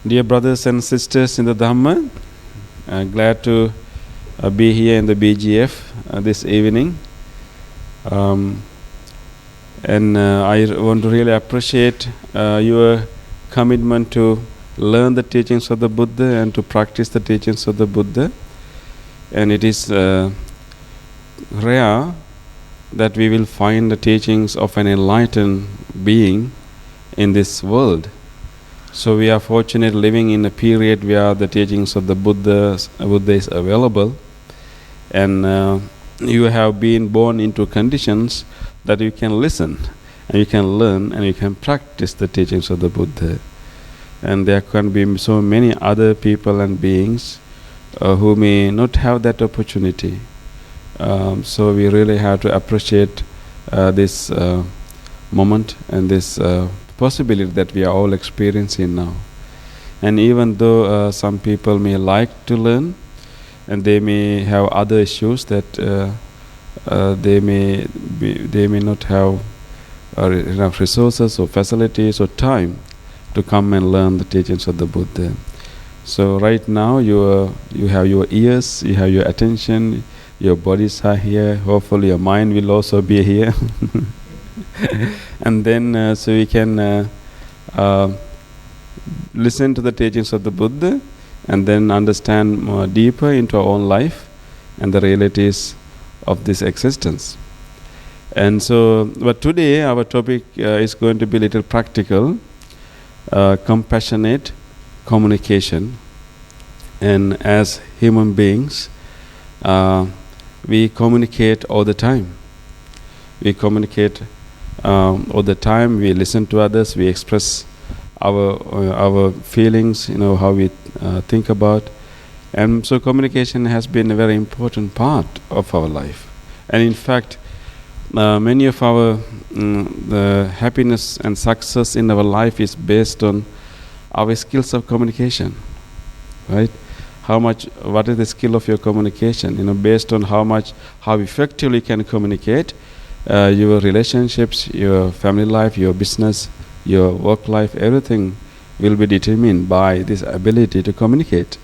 Dear brothers and sisters in the Dhamma, glad to be here in the BGF this evening. And I want to really appreciate your commitment to learn the teachings of the Buddha and to practice the teachings of the Buddha. And it is rare that we will find the teachings of an enlightened being in this world. So we are fortunate living in a period where the teachings of the Buddha is available, and you have been born into conditions that you can listen and you can learn and you can practice the teachings of the Buddha. And there can be so many other people and beings who may not have that opportunity. So we really have to appreciate this moment and this possibility that we are all experiencing now. And even though some people may like to learn and they may have other issues that they may not have enough resources or facilities or time to come and learn the teachings of the Buddha. So right now you have your ears, you have your attention, your bodies are here, hopefully your mind will also be here. And then so we can listen to the teachings of the Buddha and then understand more deeper into our own life and the realities of this existence. And so, but today our topic is going to be a little practical, compassionate communication. And as human beings, we communicate all the time. We communicate all the time. We listen to others. We express our feelings. How we think about. And so communication has been a very important part of our life. And in fact, many of our the happiness and success in our life is based on our skills of communication, right? What is the skill of your communication? Based on how effectively you can communicate, your relationships, your family life, your business, your work life, everything will be determined by this ability to communicate.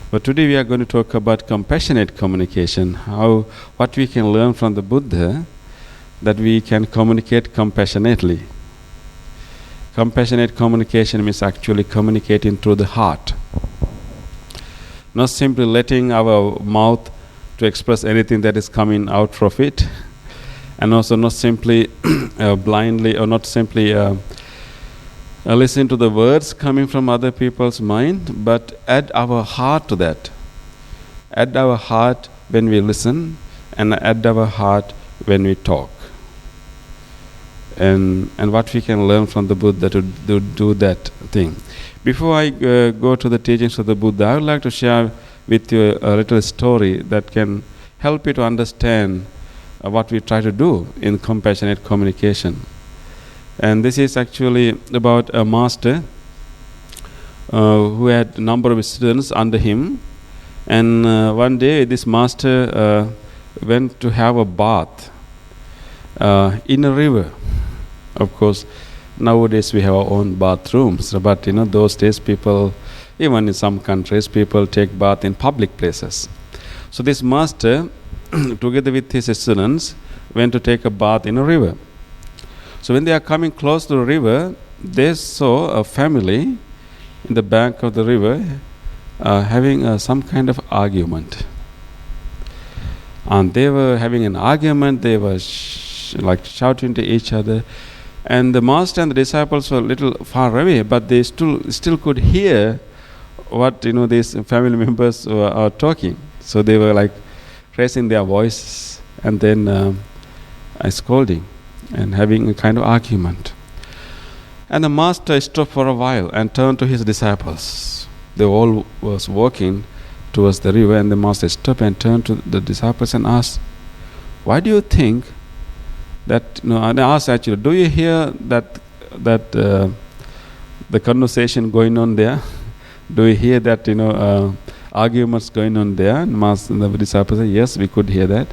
But today we are going to talk about compassionate communication, what we can learn from the Buddha, that we can communicate compassionately. Compassionate communication means actually communicating through the heart. Not simply letting our mouth to express anything that is coming out from it, and also not simply blindly or not simply listen to the words coming from other people's mind, but add our heart to that. Add our heart when we listen, and add our heart when we talk. And what we can learn from the Buddha to do that thing. Before I go to the teachings of the Buddha, I would like to share with you a little story that can help you to understand what we try to do in compassionate communication. And this is actually about a master who had a number of students under him. And one day this master went to have a bath in a river. Of course, nowadays we have our own bathrooms, but those days people, even in some countries, people take bath in public places. So this master, together with his students, went to take a bath in a river. So when they are coming close to the river, they saw a family in the bank of the river having some kind of argument. And they were having an argument, they were shouting to each other. And the master and the disciples were a little far away, but they still could hear what these family members are talking. So they were raising their voices and then scolding and having a kind of argument. And the master stopped for a while and turned to his disciples. They all was walking towards the river, and the master stopped and turned to the disciples and asked, "Why do you think that?" And I asked actually, "Do you hear that the conversation going on there? Do you hear that arguments going on there?" And the disciples said, "Yes, we could hear that."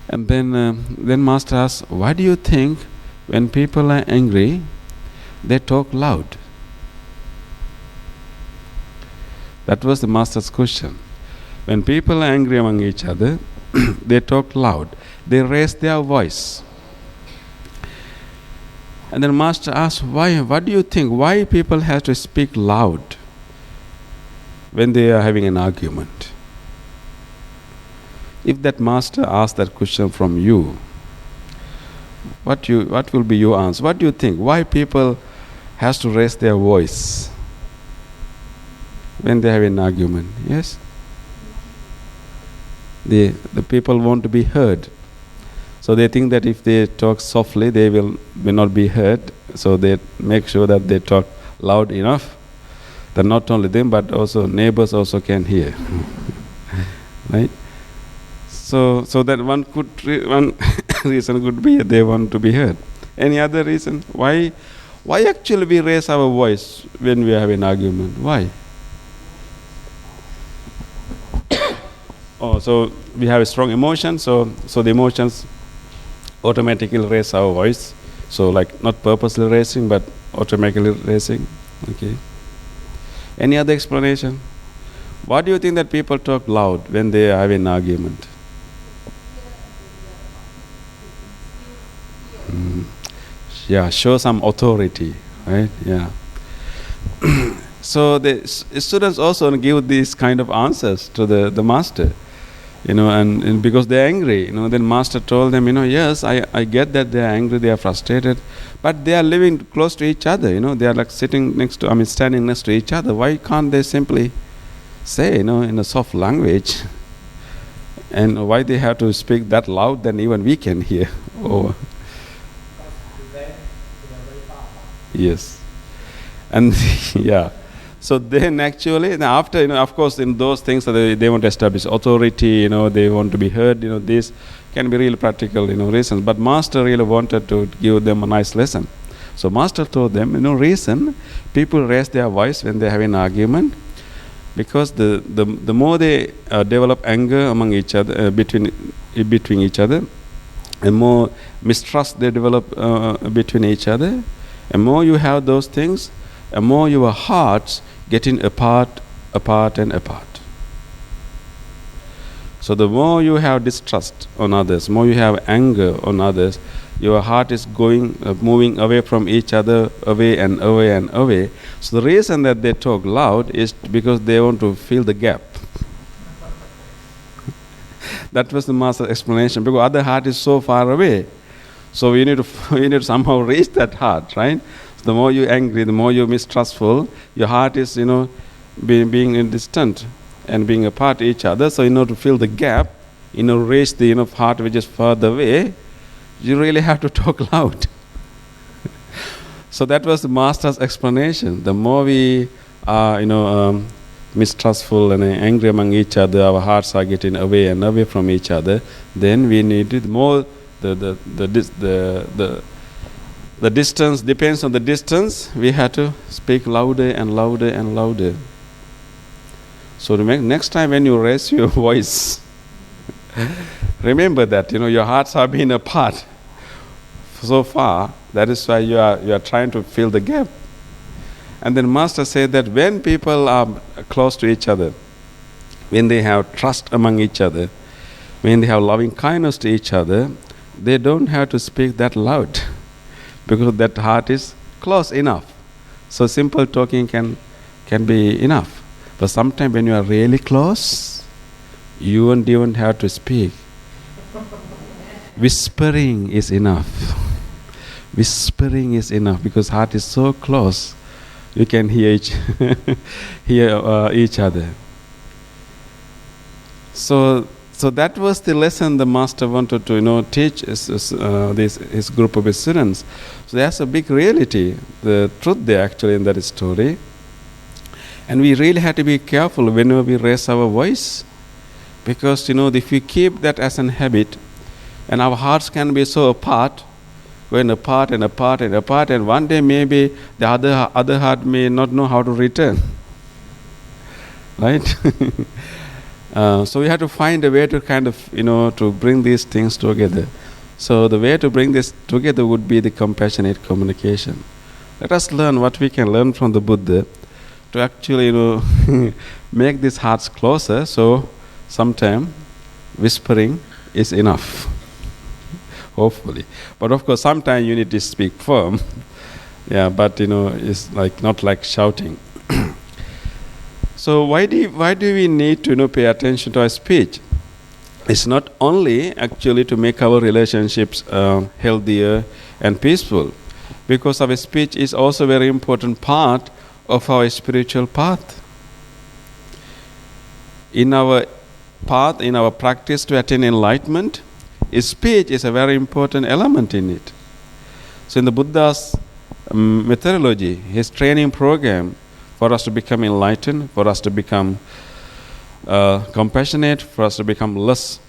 And then master asked, "Why do you think when people are angry, they talk loud?" That was the master's question. When people are angry among each other, they talk loud. They raise their voice. And then master asked, why? What do you think? Why people have to speak loud when they are having an argument? If that master asked that question from you, what will be your answer? What do you think? Why people has to raise their voice when they have an argument? Yes? The people want to be heard. So they think that if they talk softly, they will not be heard. So they make sure that they talk loud enough that not only them but also neighbors also can hear. Right? So that one reason could be they want to be heard. Any other reason? Why actually we raise our voice when we have an argument? Why? So we have a strong emotion, so the emotions automatically raise our voice. So like not purposely raising, but automatically raising. Okay. Any other explanation? Why do you think that people talk loud when they have an argument? Yeah, show some authority, right? Yeah. So the students also give these kind of answers to the master, and because they're angry, then master told them, yes, I get that they're angry, they are frustrated, but they are living close to each other, they are like standing next to each other. Why can't they simply say, in a soft language? And why they have to speak that loud that even we can hear? Yes. And yeah. So then actually, after, of course, in those things, they want to establish authority, they want to be heard, this can be really practical, reasons. But master really wanted to give them a nice lesson. So master told them, reason people raise their voice when they have an argument, because the more they develop anger among each other, between each other, the more mistrust they develop between each other, and more you have those things, and more your hearts getting apart. So the more you have distrust on others, more you have anger on others, your heart is moving away from each other, away and away and away. So the reason that they talk loud is because they want to fill the gap. That was the master's explanation, because other heart is so far away. So you need to somehow reach that heart, right? So the more you're angry, the more you're mistrustful, your heart is, being distant and being apart each other. So in order to fill the gap, reach the heart which is further away, you really have to talk loud. So that was the master's explanation. The more we are, mistrustful and angry among each other, our hearts are getting away and away from each other, then we need it more. The distance depends on the distance. We have to speak louder and louder and louder. So next time when you raise your voice, remember that your hearts have been apart so far. That is why you are trying to fill the gap. And then master said that when people are close to each other, when they have trust among each other, when they have loving kindness to each other, they don't have to speak that loud, because that heart is close enough. So simple talking can be enough. But sometimes when you are really close, you won't even have to speak. Whispering is enough. Whispering is enough, because heart is so close, you can hear each other. So that was the lesson the master wanted to teach his group of his students. So that's a big reality, the truth there actually in that story. And we really have to be careful whenever we raise our voice, because if we keep that as an habit, and our hearts can be so apart, going apart and apart and apart, and one day maybe the other heart may not know how to return. Right? So we have to find a way to kind of, to bring these things together. So the way to bring this together would be the compassionate communication. Let us learn what we can learn from the Buddha to actually, make these hearts closer, so sometime whispering is enough. Hopefully. But of course, sometimes you need to speak firm. Yeah, but it's like not like shouting. So why do we need to pay attention to our speech? It's not only actually to make our relationships healthier and peaceful, because our speech is also a very important part of our spiritual path. In our path, in our practice to attain enlightenment, speech is a very important element in it. So in the Buddha's methodology, his training program for us to become enlightened, for us to become compassionate, for us to become less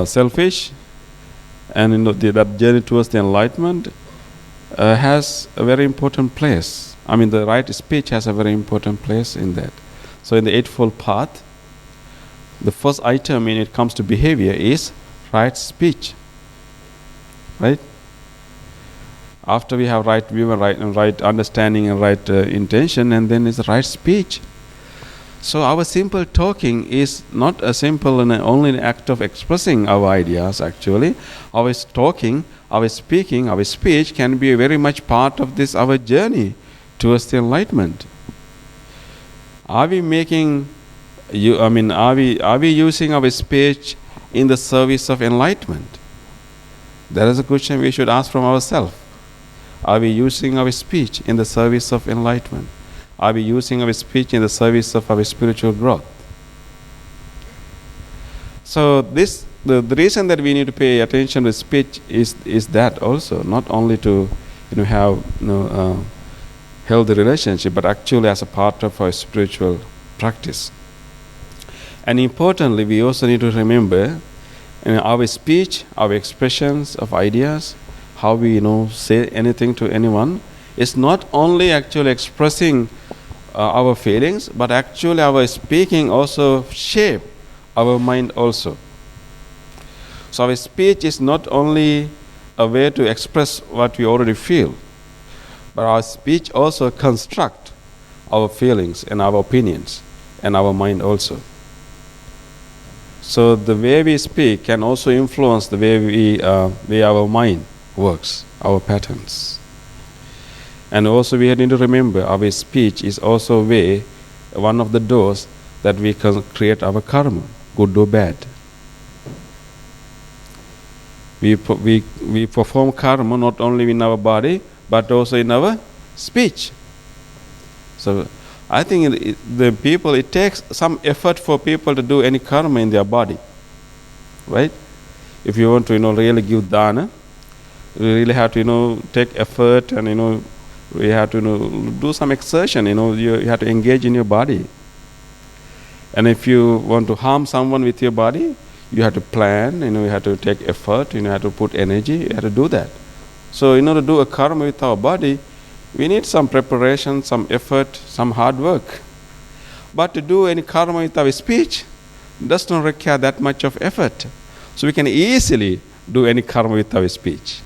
selfish, and that journey towards the enlightenment has a very important place. I mean, the right speech has a very important place in that. So in the Eightfold Path, the first item when it comes to behavior is right speech. Right? After we have right view and right understanding and right intention, and then is right speech. So our simple talking is not a simple and only an act of expressing our ideas. Actually, our talking, our speaking, our speech can be very much part of this our journey towards the enlightenment. Are we making are we using our speech in the service of enlightenment? That is a question we should ask from ourselves. Are we using our speech in the service of enlightenment? Are we using our speech in the service of our spiritual growth? So the reason that we need to pay attention to speech is that also, not only to have healthy relationship, but actually as a part of our spiritual practice. And importantly, we also need to remember our speech, our expressions of ideas, how we say anything to anyone, is not only actually expressing our feelings, but actually our speaking also shape our mind also. So our speech is not only a way to express what we already feel, but our speech also construct our feelings and our opinions and our mind also. So the way we speak can also influence the way our mind works, our patterns. And also we need to remember our speech is also one of the doors that we can create our karma, good or bad. We perform karma not only in our body, but also in our speech. So I think it takes some effort for people to do any karma in their body. Right? If you want to really give dana, you really have to take effort, and we have to do some exertion. You have to engage in your body. And if you want to harm someone with your body, you have to plan. You have to take effort. You have to put energy. You have to do that. So in order to do a karma with our body, we need some preparation, some effort, some hard work. But to do any karma with our speech does not require that much of effort. So we can easily do any karma with our speech.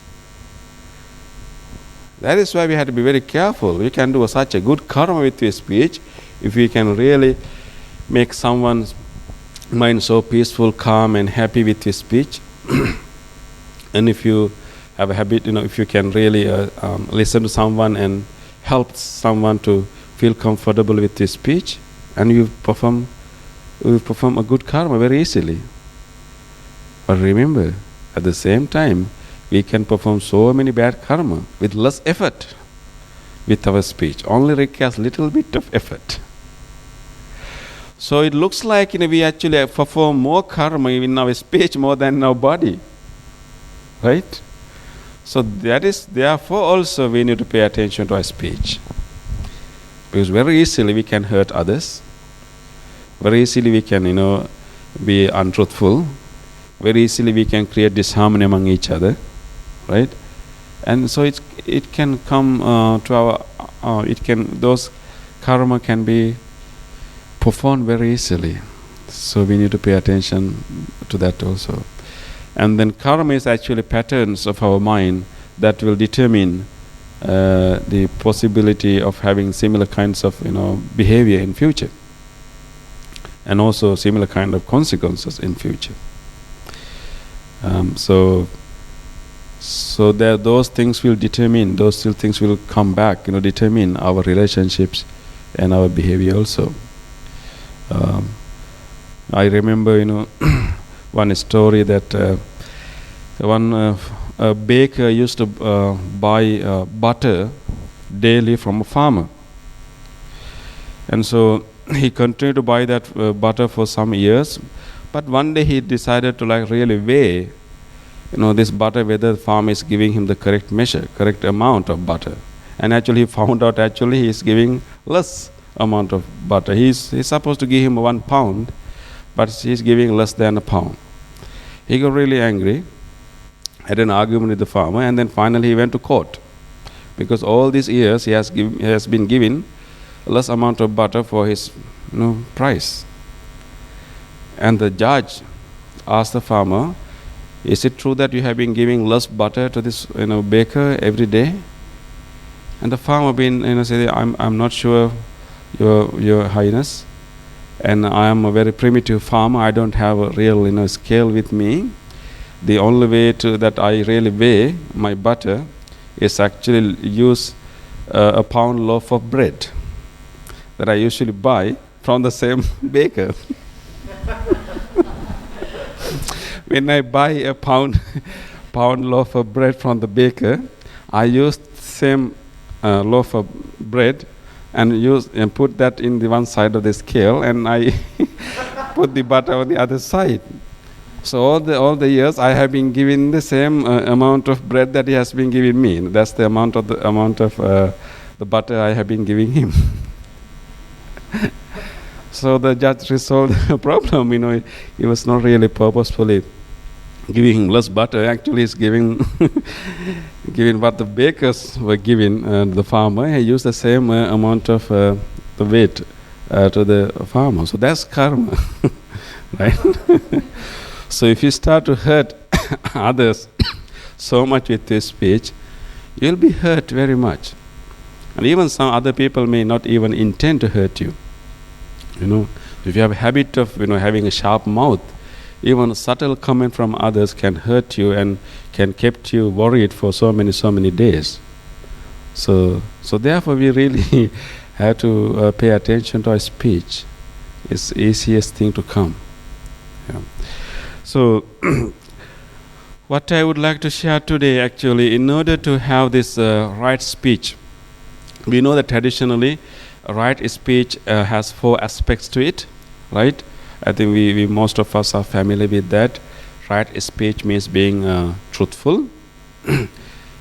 That is why we have to be very careful. We can do such a good karma with your speech if we can really make someone's mind so peaceful, calm, and happy with your speech. And if you have a habit, if you can really listen to someone and help someone to feel comfortable with your speech, and you perform a good karma very easily. But remember, at the same time, we can perform so many bad karma with less effort with our speech. Only requires little bit of effort. So it looks like we actually perform more karma in our speech more than in our body. Right? So therefore also we need to pay attention to our speech. Because very easily we can hurt others. Very easily we can, be untruthful. Very easily we can create disharmony among each other. Right? And so it can come to our, those karma can be performed very easily. So we need to pay attention to that also. And then karma is actually patterns of our mind that will determine the possibility of having similar kinds of behavior in future, and also similar kind of consequences in future. So there, those things will determine, those things will come back, determine our relationships and our behavior also. I remember, one story that one baker used to buy butter daily from a farmer, and so he continued to buy that butter for some years. But one day he decided to really weigh, this butter, whether the farmer is giving him the correct measure, correct amount of butter. And actually he found out he is giving less amount of butter. He's supposed to give him 1 pound, but he's giving less than a pound. He got really angry, had an argument with the farmer, and then finally he went to court. Because all these years he has been given less amount of butter for his price. And the judge asked the farmer, "Is it true that you have been giving less butter to this baker every day?" And the farmer said, "I'm not sure, Your Highness, and I am a very primitive farmer. I don't have a real scale with me. The only way that I really weigh my butter is actually use a pound loaf of bread that I usually buy from the same baker." When I buy a pound loaf of bread from the baker, I use the same loaf of bread and put that in the one side of the scale, and I put the butter on the other side. So all the years I have been given the same amount of bread that he has been giving me. That's the amount of the butter I have been giving him. So the judge resolved the problem. He was not really purposefully giving him less butter. Actually, he's giving what the bakers were giving the farmer. He used the same amount of the weight to the farmer. So that's karma, right? So if you start to hurt others so much with your speech, you'll be hurt very much. And even some other people may not even intend to hurt you. If you have a habit of having a sharp mouth, even a subtle comment from others can hurt you and can keep you worried for so many days. So therefore we really have to pay attention to our speech. It's the easiest thing to come. Yeah. So what I would like to share today, actually, in order to have this right speech, we know that traditionally right speech has 4 aspects to it, right? I think we most of us are familiar with that. Right speech means being truthful,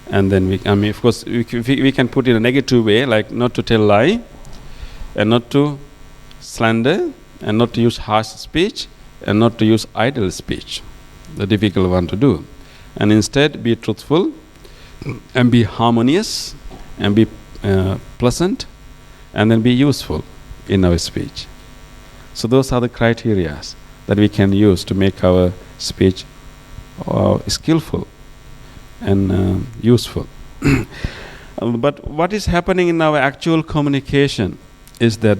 and then of course we can put it in a negative way, like not to tell lie, and not to slander, and not to use harsh speech, and not to use idle speech, the difficult one to do, and instead be truthful, and be harmonious, and be pleasant, and then be useful in our speech. So those are the criteria that we can use to make our speech skillful and useful. But what is happening in our actual communication is that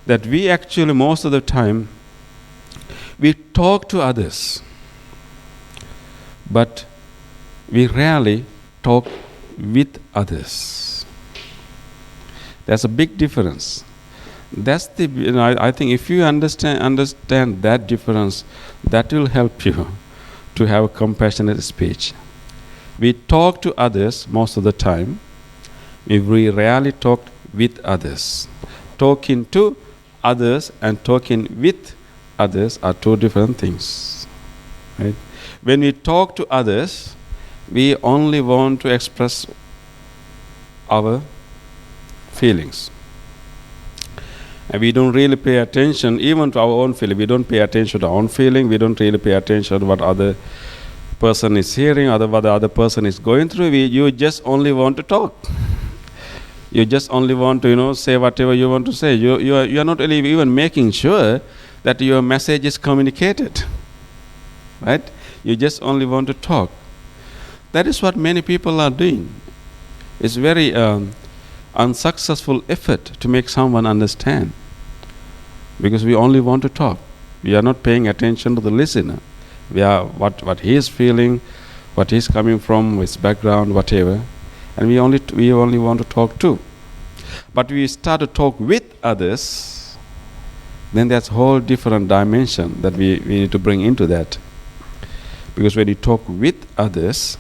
we actually, most of the time, we talk to others, but we rarely talk with others. There's a big difference. That's the I think if you understand that difference, that will help you to have a compassionate speech. We talk to others most of the time. We rarely talk with others. Talking to others and talking with others are 2 different things. Right? When we talk to others, we only want to express our feelings. And we don't really pay attention even to our own feeling. We don't pay attention to our own feeling. We don't really pay attention to what other person is hearing, or what the other person is going through. You just only want to talk. You just only want to, say whatever you want to say. You are not really even making sure that your message is communicated. Right? You just only want to talk. That is what many people are doing. It's very unsuccessful effort to make someone understand, because we only want to talk. We are not paying attention to the listener. We are what he is feeling, what he is coming from, his background, whatever, and we only want to talk too. But we start to talk with others, then that's a whole different dimension that we need to bring into that. Because when you talk with others,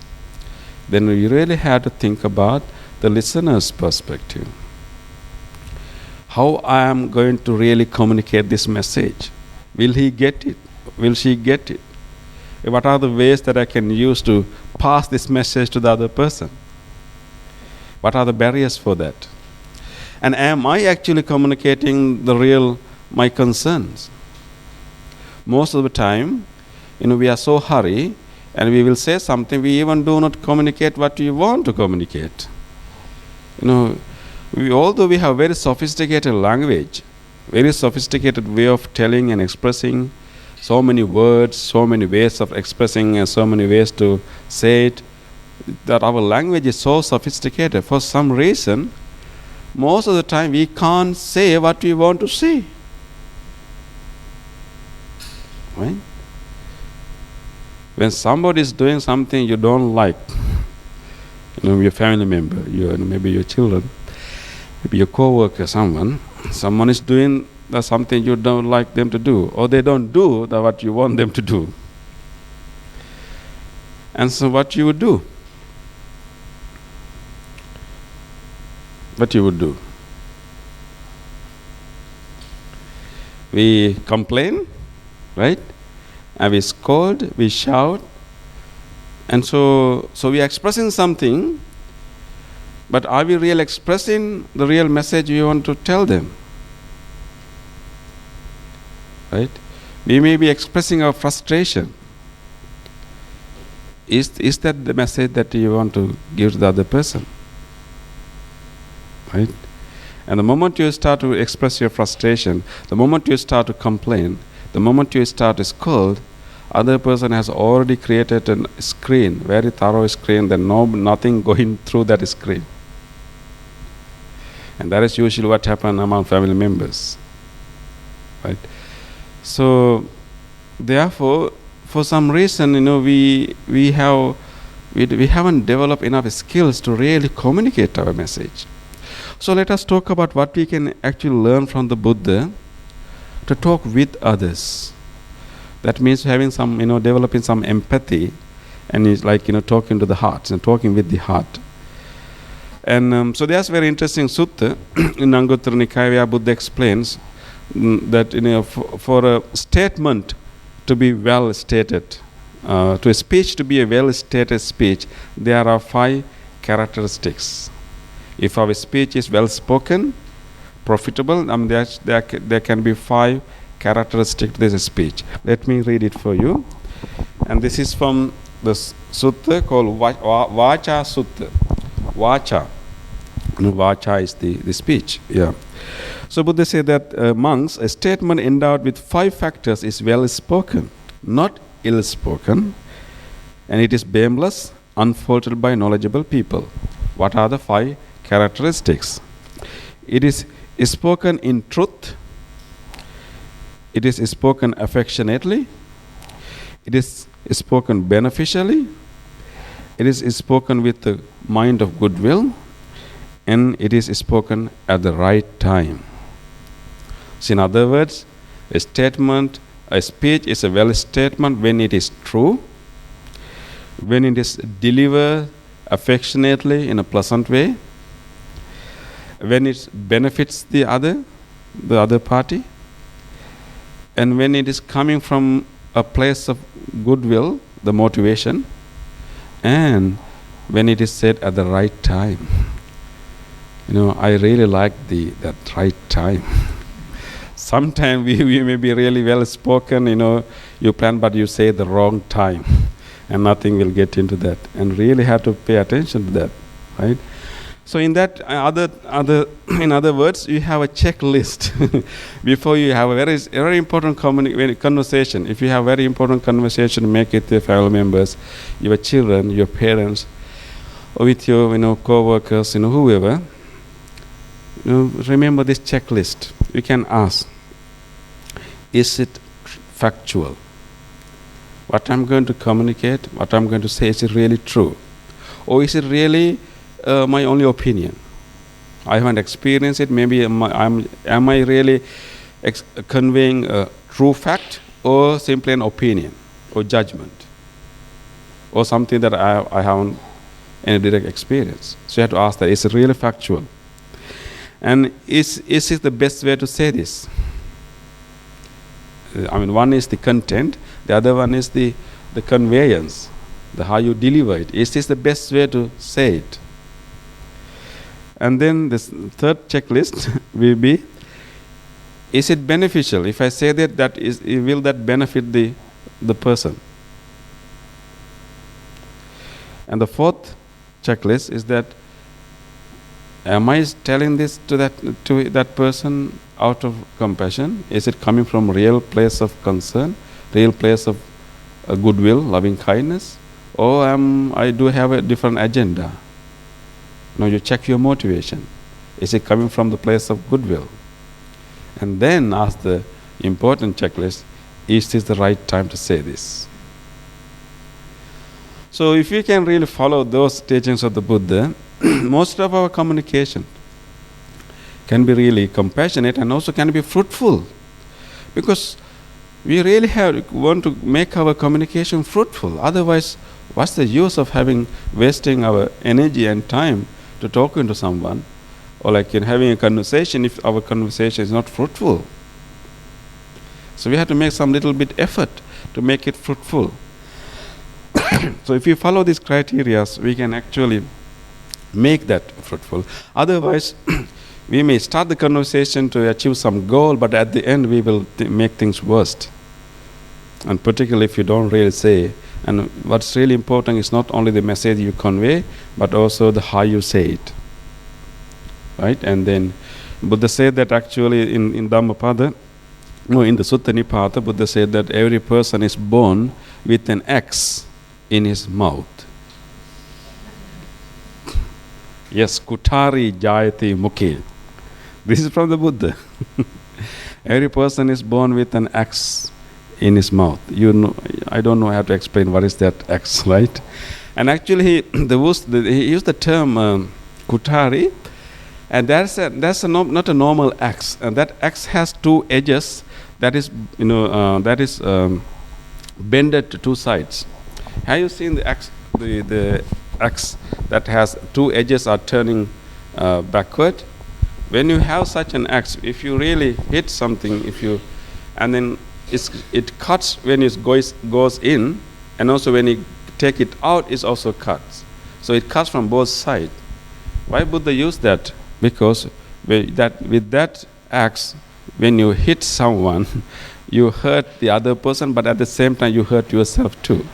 then we really have to think about the listener's perspective. How I am going to really communicate this message? Will he get it? Will she get it? What are the ways that I can use to pass this message to the other person? What are the barriers for that? And am I actually communicating my concerns? Most of the time, we are so hurry, and we will say something, we even do not communicate what we want to communicate. Although we have very sophisticated language, very sophisticated way of telling and expressing, so many words, so many ways of expressing, and so many ways to say it, that our language is so sophisticated. For some reason, most of the time we can't say what we want to say. Right? When somebody is doing something you don't like, your family member, maybe your children, maybe your co-worker, someone is doing something you don't like them to do, or they don't do what you want them to do. And so what you would do? What you would do? We complain, right? And we scold, we shout. And so we are expressing something, but are we really expressing the real message we want to tell them? Right? We may be expressing our frustration. Is that the message that you want to give to the other person? Right? And the moment you start to express your frustration, the moment you start to complain, the moment you start to scold, other person has already created a screen, very thorough screen, that nothing going through that screen. And that is usually what happens among family members. Right? So, therefore, for some reason, we haven't developed enough skills to really communicate our message. So let us talk about what we can actually learn from the Buddha to talk with others. That means having some, developing some empathy, and it's like, talking to the heart, and talking with the heart. And so there's a very interesting sutta in Anguttara Nikaya where Buddha explains that for a statement to be well stated, to a speech to be a well stated speech, there are 5 characteristics. If our speech is well spoken, profitable, there can be 5 characteristics to this speech. Let me read it for you. And this is from the sutta called Vācāsutta. Vācā. Vācā is the speech. Yeah. So Buddha said that amongst a statement endowed with 5 factors is well spoken, not ill spoken, and it is blameless, unfaulted by knowledgeable people. What are the 5 characteristics? It is spoken in truth. It is spoken affectionately. It is spoken beneficially. It is spoken with the mind of goodwill. And it is spoken at the right time. So in other words, a speech is a well statement when it is true, when it is delivered affectionately in a pleasant way, when it benefits the other party, and when it is coming from a place of goodwill, the motivation, and when it is said at the right time. I really like that right time. Sometimes we may be really well spoken, you plan, but you say the wrong time, and nothing will get into that. And really have to pay attention to that, right? So in that in other words, you have a checklist before you have a very important conversation. If you have very important conversation, make it with your family members, your children, your parents, or with your co-workers, whoever, remember this checklist. You can ask, is it factual? What I'm going to communicate, what I'm going to say, is it really true? Or is it really my only opinion? I haven't experienced it. Maybe am I really conveying a true fact, or simply an opinion or judgment, or something that I haven't any direct experience? So you have to ask that, is it really factual? And is it the best way to say this? One is the content, the other one is the conveyance, how you deliver it. Is this the best way to say it? And then this third checklist will be, is it beneficial? If I say that, will that benefit the person? And the fourth checklist is that, am I telling this to that person out of compassion? Is it coming from real place of concern, real place of goodwill, loving kindness? Or I do have a different agenda? You check your motivation. Is it coming from the place of goodwill? And then ask the important checklist, is this the right time to say this? So if we can really follow those teachings of the Buddha, most of our communication can be really compassionate and also can be fruitful. Because we really want to make our communication fruitful. Otherwise, what's the use of wasting our energy and time to talking to someone, or having a conversation if our conversation is not fruitful? So we have to make some little bit effort to make it fruitful. So if we follow these criteria, we can actually make that fruitful. Otherwise, we may start the conversation to achieve some goal, but at the end we will make things worse. And particularly if you don't really say. And what's really important is not only the message you convey, but also the how you say it. Right? And then Buddha said that actually in Dhammapada, in the Sutta Nipata, Buddha said that every person is born with an X in his mouth. Yes, Kutari Jayati Mukhe. This is from the Buddha. Every person is born with an X in his mouth. I don't know how to explain what is that X, right? And actually he used the term Kutari, and that's not a normal X. And that X has two edges that is bended to two sides. Have you seen the X? The X that has two edges are turning backward. When you have such an X, if you really hit something, and then it cuts when it goes in, and also when you take it out, it also cuts. So it cuts from both sides. Why Buddha used that? Because with that axe, when you hit someone, you hurt the other person, but at the same time you hurt yourself too.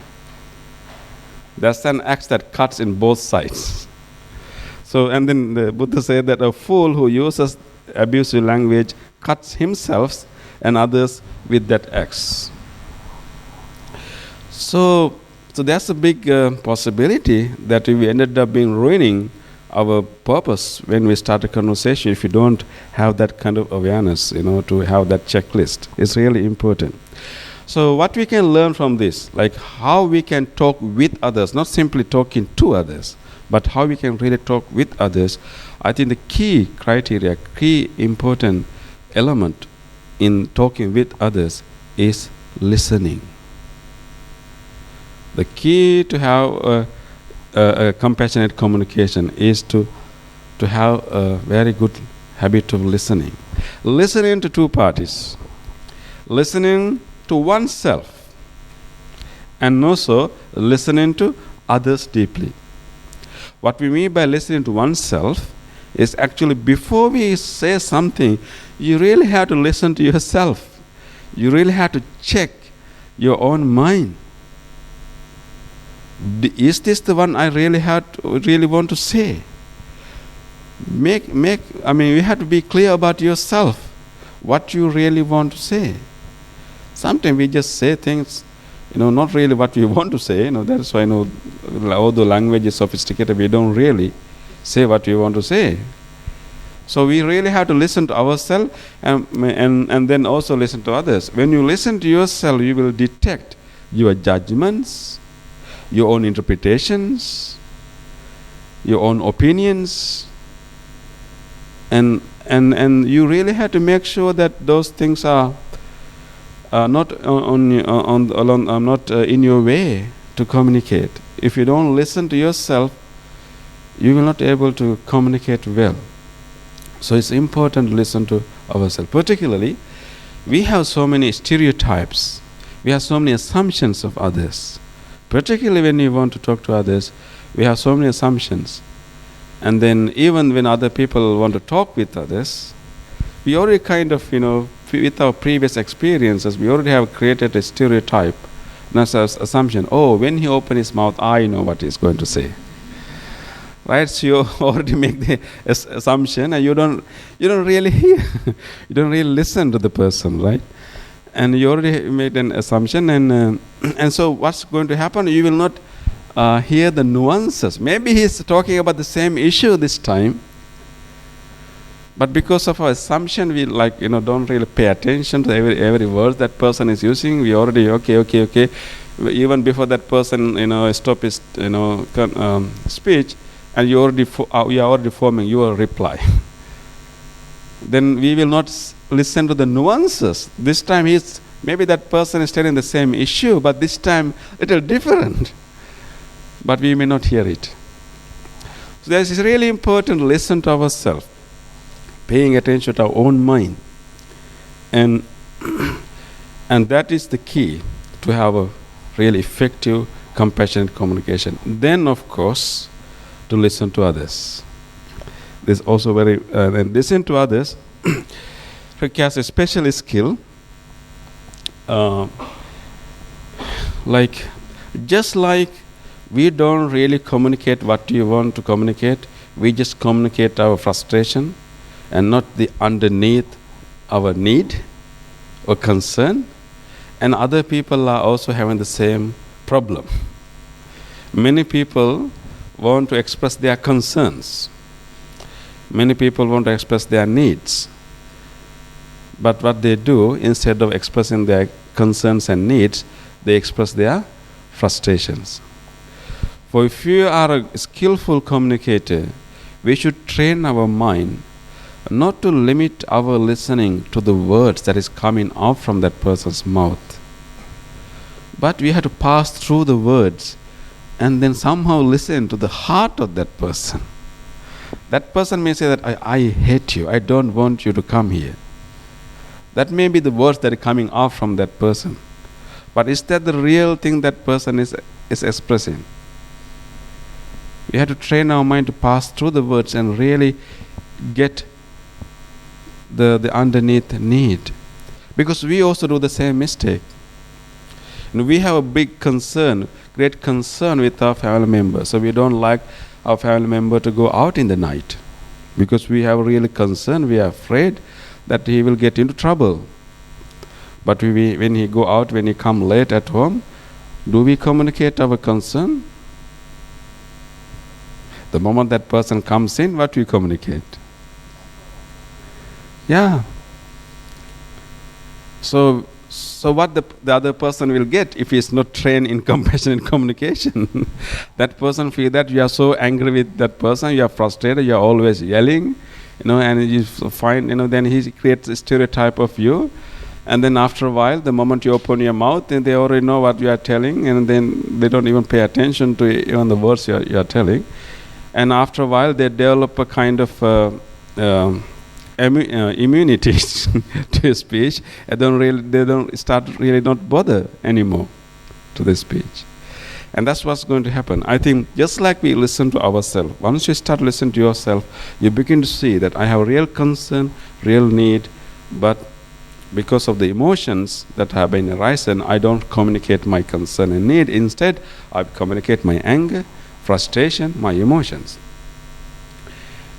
That's an axe that cuts in both sides. So, and then the Buddha said that a fool who uses abusive language cuts himself and others with that axe. So that's a big possibility that we ended up ruining our purpose when we start a conversation if you don't have that kind of awareness, to have that checklist. It's really important. So what we can learn from this, how we can talk with others, not simply talking to others, but how we can really talk with others. I think the key criteria, key important element in talking with others is listening. The key to have a compassionate communication is to have a very good habit of listening. Listening to two parties. Listening to oneself, and also listening to others deeply. What we mean by listening to oneself is actually before we say something, you really have to listen to yourself. You really have to check your own mind. Is this the one I really want to say? We have to be clear about yourself, what you really want to say. Sometimes we just say things, not really what we want to say. That's why, although language is sophisticated, we don't really say what we want to say. So we really have to listen to ourselves and then also listen to others. When you listen to yourself, you will detect your judgments, your own interpretations, your own opinions, and you really have to make sure that those things are not not in your way to communicate. If you don't listen to yourself, you will not be able to communicate well. So it's important to listen to ourselves. Particularly, we have so many stereotypes. We have so many assumptions of others. Particularly when we want to talk to others, we have so many assumptions. And then even when other people want to talk with others, we already kind of, with our previous experiences, we already have created a stereotype. That's an assumption. Oh, when he opens his mouth, I know what he's going to say. Right? So you already make the assumption, and you don't really hear. You don't really listen to the person, right? And you already made an assumption, and so what's going to happen? You will not hear the nuances. Maybe he's talking about the same issue this time, but because of our assumption, we don't really pay attention to every word that person is using. We already okay. Even before that person stop his speech, and you are already forming your reply. Then we will not listen to the nuances. This time maybe that person is telling the same issue, but this time a little different. But we may not hear it. So it's really important to listen to ourselves, paying attention to our own mind. And that is the key to have a really effective, compassionate communication. Then, of course, to listen to others. This also and listen to others requires a special skill. Just like we don't really communicate what we want to communicate, we just communicate our frustration and not the underneath our need or concern. And other people are also having the same problem. Many people want to express their concerns. Many people want to express their needs. But what they do, instead of expressing their concerns and needs, they express their frustrations. For if you are a skillful communicator, we should train our mind not to limit our listening to the words that is coming out from that person's mouth. But we have to pass through the words and then somehow listen to the heart of that person. That person may say that, I hate you, I don't want you to come here. That may be the words that are coming out from that person. But is that the real thing that person is expressing? We have to train our mind to pass through the words and really get the underneath need. Because we also do the same mistake. And we have a big concern, great concern with our family members. So we don't like our family member to go out in the night. Because we have really concern, we are afraid that he will get into trouble. But when he go out, when he come late at home, do we communicate our concern? The moment that person comes in, what we communicate? Yeah. So what the other person will get if he is not trained in compassionate communication? That person feel that you are so angry with that person, you are frustrated, you are always yelling, and you find, then he creates a stereotype of you. And then after a while, the moment you open your mouth, then they already know what you are telling, and then they don't even pay attention to even the words you are telling. And after a while, they develop a kind of immunity to speech, and they don't start really not bother anymore to the speech. And that's what's going to happen. I think just like we listen to ourselves, once you start listening to yourself, you begin to see that I have real concern, real need, but because of the emotions that have been arisen, I don't communicate my concern and need. Instead, I communicate my anger, frustration, my emotions.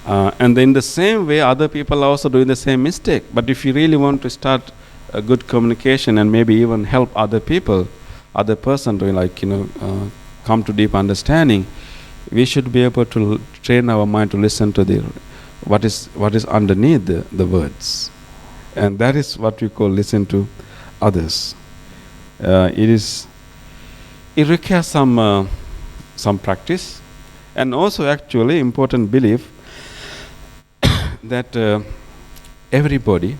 And in the same way, other people are also doing the same mistake. But if you really want to start a good communication and maybe even help other people, other person to come to deep understanding, we should be able to train our mind to listen to what is underneath the words, and that is what we call listen to others. It requires some practice, and also actually important belief that everybody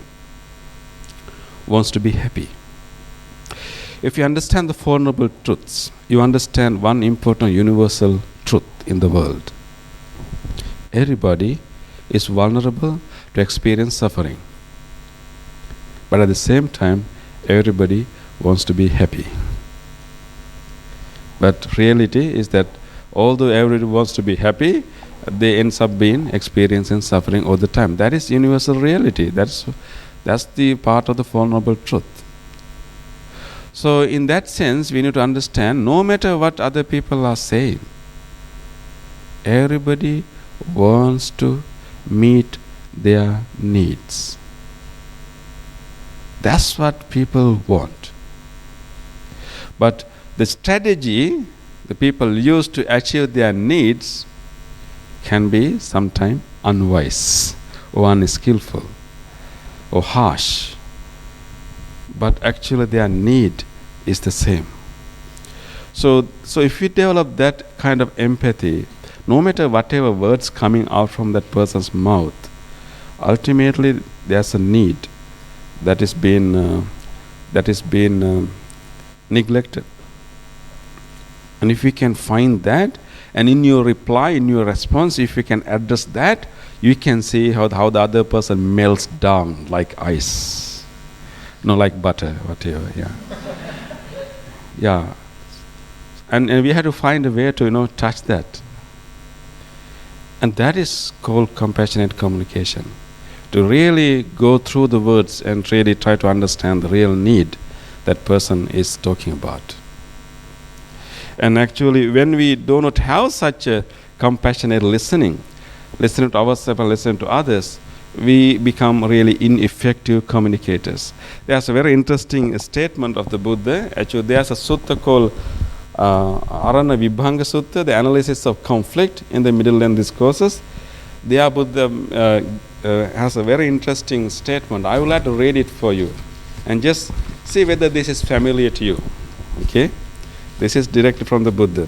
wants to be happy. If you understand the Four Noble Truths, you understand one important universal truth in the world. Everybody is vulnerable to experience suffering, but at the same time, everybody wants to be happy. But reality is that although everybody wants to be happy, they end up being experiencing suffering all the time. That is universal reality. That's the part of the Four Noble Truth. So in that sense, we need to understand, no matter what other people are saying, everybody wants to meet their needs. That's what people want. But the strategy the people use to achieve their needs can be sometimes unwise or unskillful or harsh. But actually their need is the same. So if we develop that kind of empathy, no matter whatever words coming out from that person's mouth, ultimately there's a need that is being neglected. And if we can find that, and in your reply, in your response, if you can address that, you can see how the other person melts down like ice, like butter, whatever. Yeah. And we had to find a way to touch that. And that is called compassionate communication. To really go through the words and really try to understand the real need that person is talking about. And actually, when we do not have such a compassionate listening to ourselves and listening to others, we become really ineffective communicators. There's a very interesting statement of the Buddha. Actually, there's a sutta called Araṇa vibhaṅ sutta, the analysis of conflict in the Middle Length Discourses. There Buddha has a very interesting statement. I would like to read it for you and just see whether this is familiar to you. Okay? This is directly from the Buddha.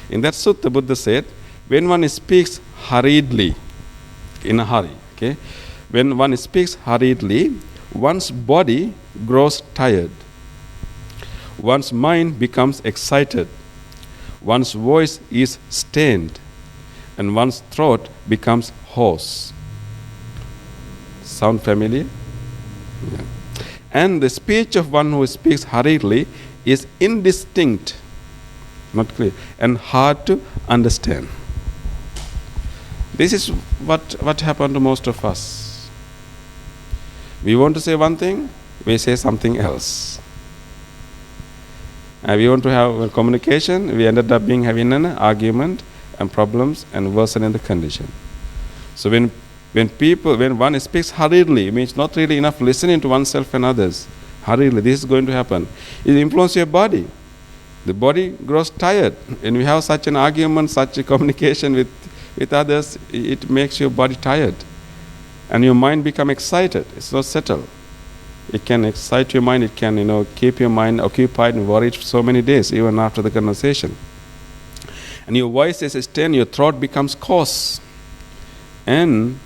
In that sutta, Buddha said, when one speaks hurriedly, in a hurry, okay? When one speaks hurriedly, one's body grows tired. One's mind becomes excited. One's voice is strained. And one's throat becomes hoarse. Sound familiar? Yeah. And the speech of one who speaks hurriedly is indistinct, not clear, and hard to understand. This is what happened to most of us. We want to say one thing, we say something else. We want to have a communication, we ended up having an argument and problems and worsening the condition. So when one speaks hurriedly, it means not really enough listening to oneself and others. Hurriedly, this is going to happen. It influences your body. The body grows tired. When we have such an argument, such a communication with others, it makes your body tired. And your mind becomes excited. It's not settled. It can excite your mind. It can, keep your mind occupied and worried for so many days, even after the conversation. And your voice is strained. Your throat becomes coarse. And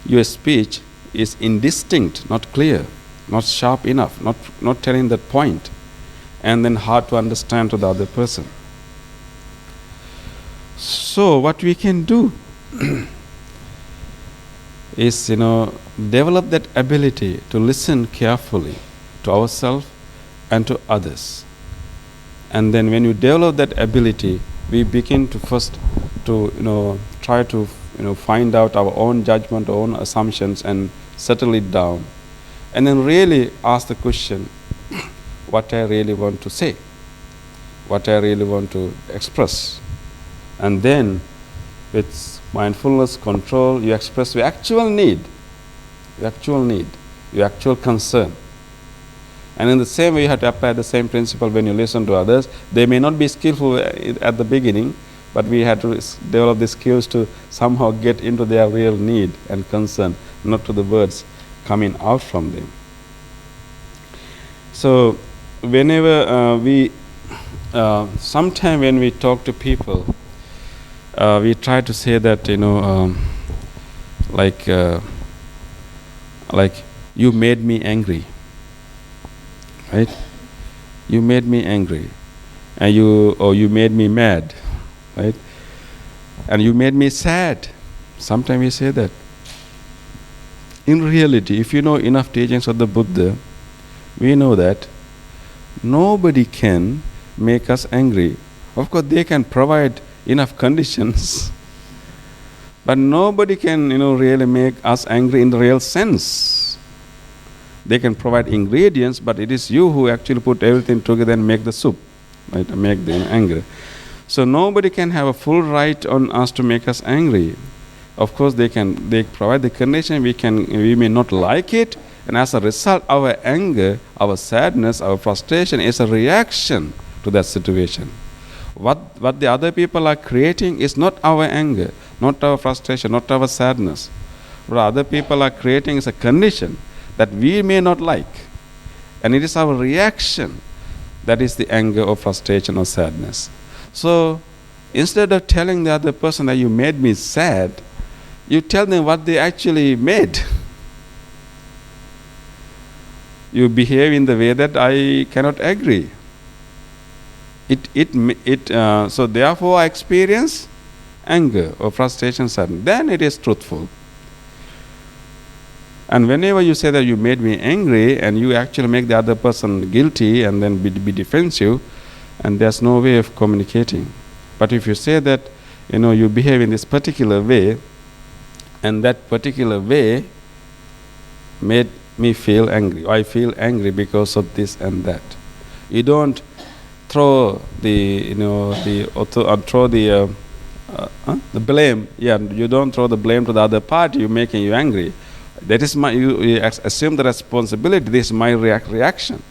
your speech is indistinct, not clear, not sharp enough, not telling that point, and then hard to understand to the other person. So what we can do is, develop that ability to listen carefully to ourselves and to others. And then when you develop that ability, we begin to first try to find out our own judgment, our own assumptions, and settle it down. And then really ask the question, what I really want to say, what I really want to express. And then with mindfulness, control, you express your actual need, your actual concern. And in the same way, you have to apply the same principle when you listen to others. They may not be skillful at the beginning, but we have to develop the skills to somehow get into their real need and concern, not to the words coming out from them. So whenever sometime when we talk to people, we try to say that, like you made me angry, right? You made me angry, and you made me mad, right? And you made me sad. Sometimes we say that. In reality, if you know enough teachings of the Buddha, we know that nobody can make us angry. Of course, they can provide enough conditions, but nobody can, really make us angry in the real sense. They can provide ingredients, but it is you who actually put everything together and make the soup, right? Make them angry. So nobody can have a full right on us to make us angry. Of course, they provide the condition. We may not like it, and as a result, our anger, our sadness, our frustration is a reaction to that situation. What the other people are creating is not our anger, not our frustration, not our sadness. What other people are creating is a condition that we may not like. And it is our reaction that is the anger or frustration or sadness. So instead of telling the other person that you made me sad, you tell them what they actually made. You behave in the way that I cannot agree. So therefore I experience anger or frustration, sadness. Then it is truthful. And whenever you say that you made me angry, and you actually make the other person guilty and then be defensive, and there's no way of communicating. But if you say that, you behave in this particular way, and that particular way made me feel angry, or I feel angry because of this and that. You don't throw the blame. Yeah, you don't throw the blame to the other party. You're making you angry. That is you assume the responsibility. This is my reaction.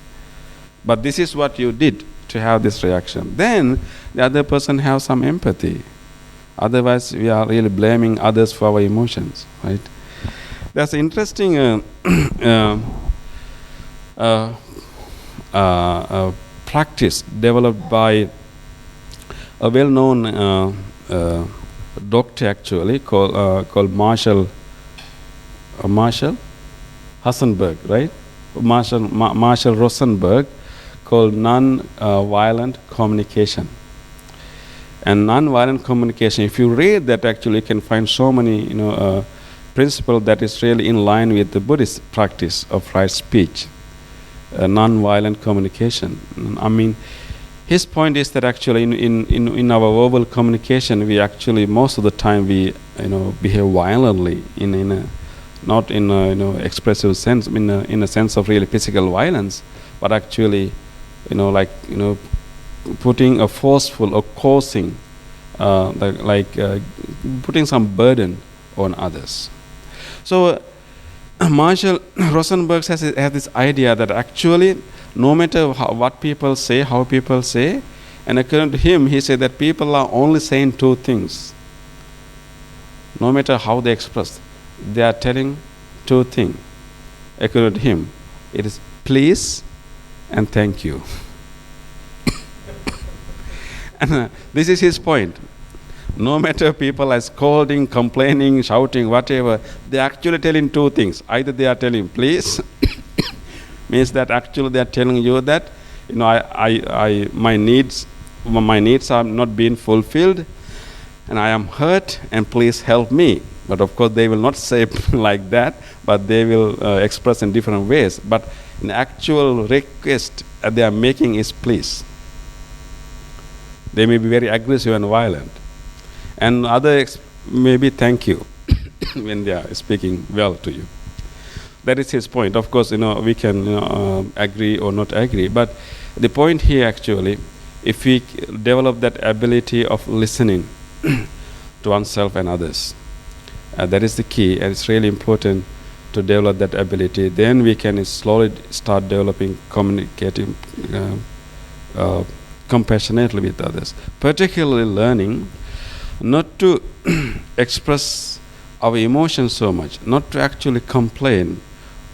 But this is what you did to have this reaction. Then the other person has some empathy. Otherwise, we are really blaming others for our emotions, right? There's an interesting practice developed by a well-known doctor, actually, called Marshall Rosenberg, right? Marshall Rosenberg, called non-violent communication. And non-violent communication, if you read that, actually you can find so many principles that is really in line with the Buddhist practice of right speech, non-violent communication. I mean, his point is that actually in our verbal communication, we actually most of the time we behave violently not in a expressive sense, in a sense of really physical violence, but actually putting a forceful or causing putting some burden on others. So Marshall Rosenberg has this idea that actually no matter what people say, how people say, and according to him, he said that people are only saying two things. No matter how they express, they are telling two things. According to him, it is please and thank you. And this is his point. No matter people are scolding, complaining, shouting, whatever, they are actually telling two things. Either they are telling please, means that actually they are telling you that my needs are not being fulfilled, and I am hurt, and please help me. But of course they will not say like that, but they will express in different ways. But an actual request that they are making is please. They may be very aggressive and violent. And others maybe thank you when they are speaking well to you. That is his point. Of course, we can agree or not agree. But the point here actually, if we develop that ability of listening to oneself and others, that is the key, and it's really important to develop that ability. Then we can slowly start developing communicating compassionately with others. Particularly learning not to express our emotions so much, not to actually complain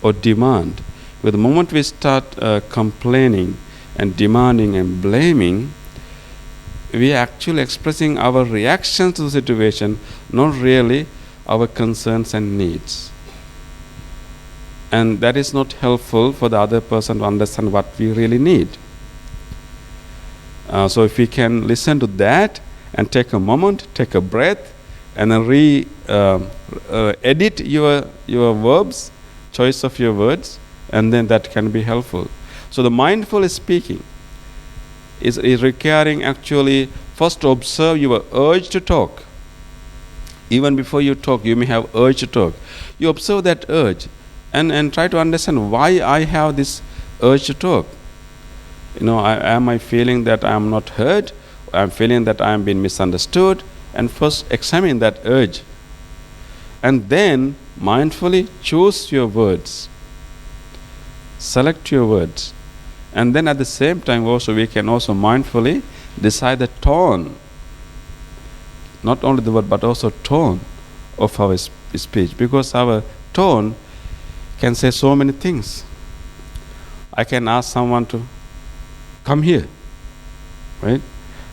or demand. But the moment we start complaining and demanding and blaming, we are actually expressing our reactions to the situation, not really our concerns and needs. And that is not helpful for the other person to understand what we really need. So if we can listen to that and take a moment, take a breath, and then edit your verbs, choice of your words, and then that can be helpful. So the mindful speaking is requiring actually first to observe your urge to talk. Even before you talk, you may have urge to talk. You observe that urge and try to understand why I have this urge to talk. Am I feeling that I am not heard? I'm feeling that I am being misunderstood. And first examine that urge. And then mindfully choose your words. Select your words. And then at the same time also we can also mindfully decide the tone. Not only the word but also tone of our speech. Because our tone can say so many things. I can ask someone to come here. Right?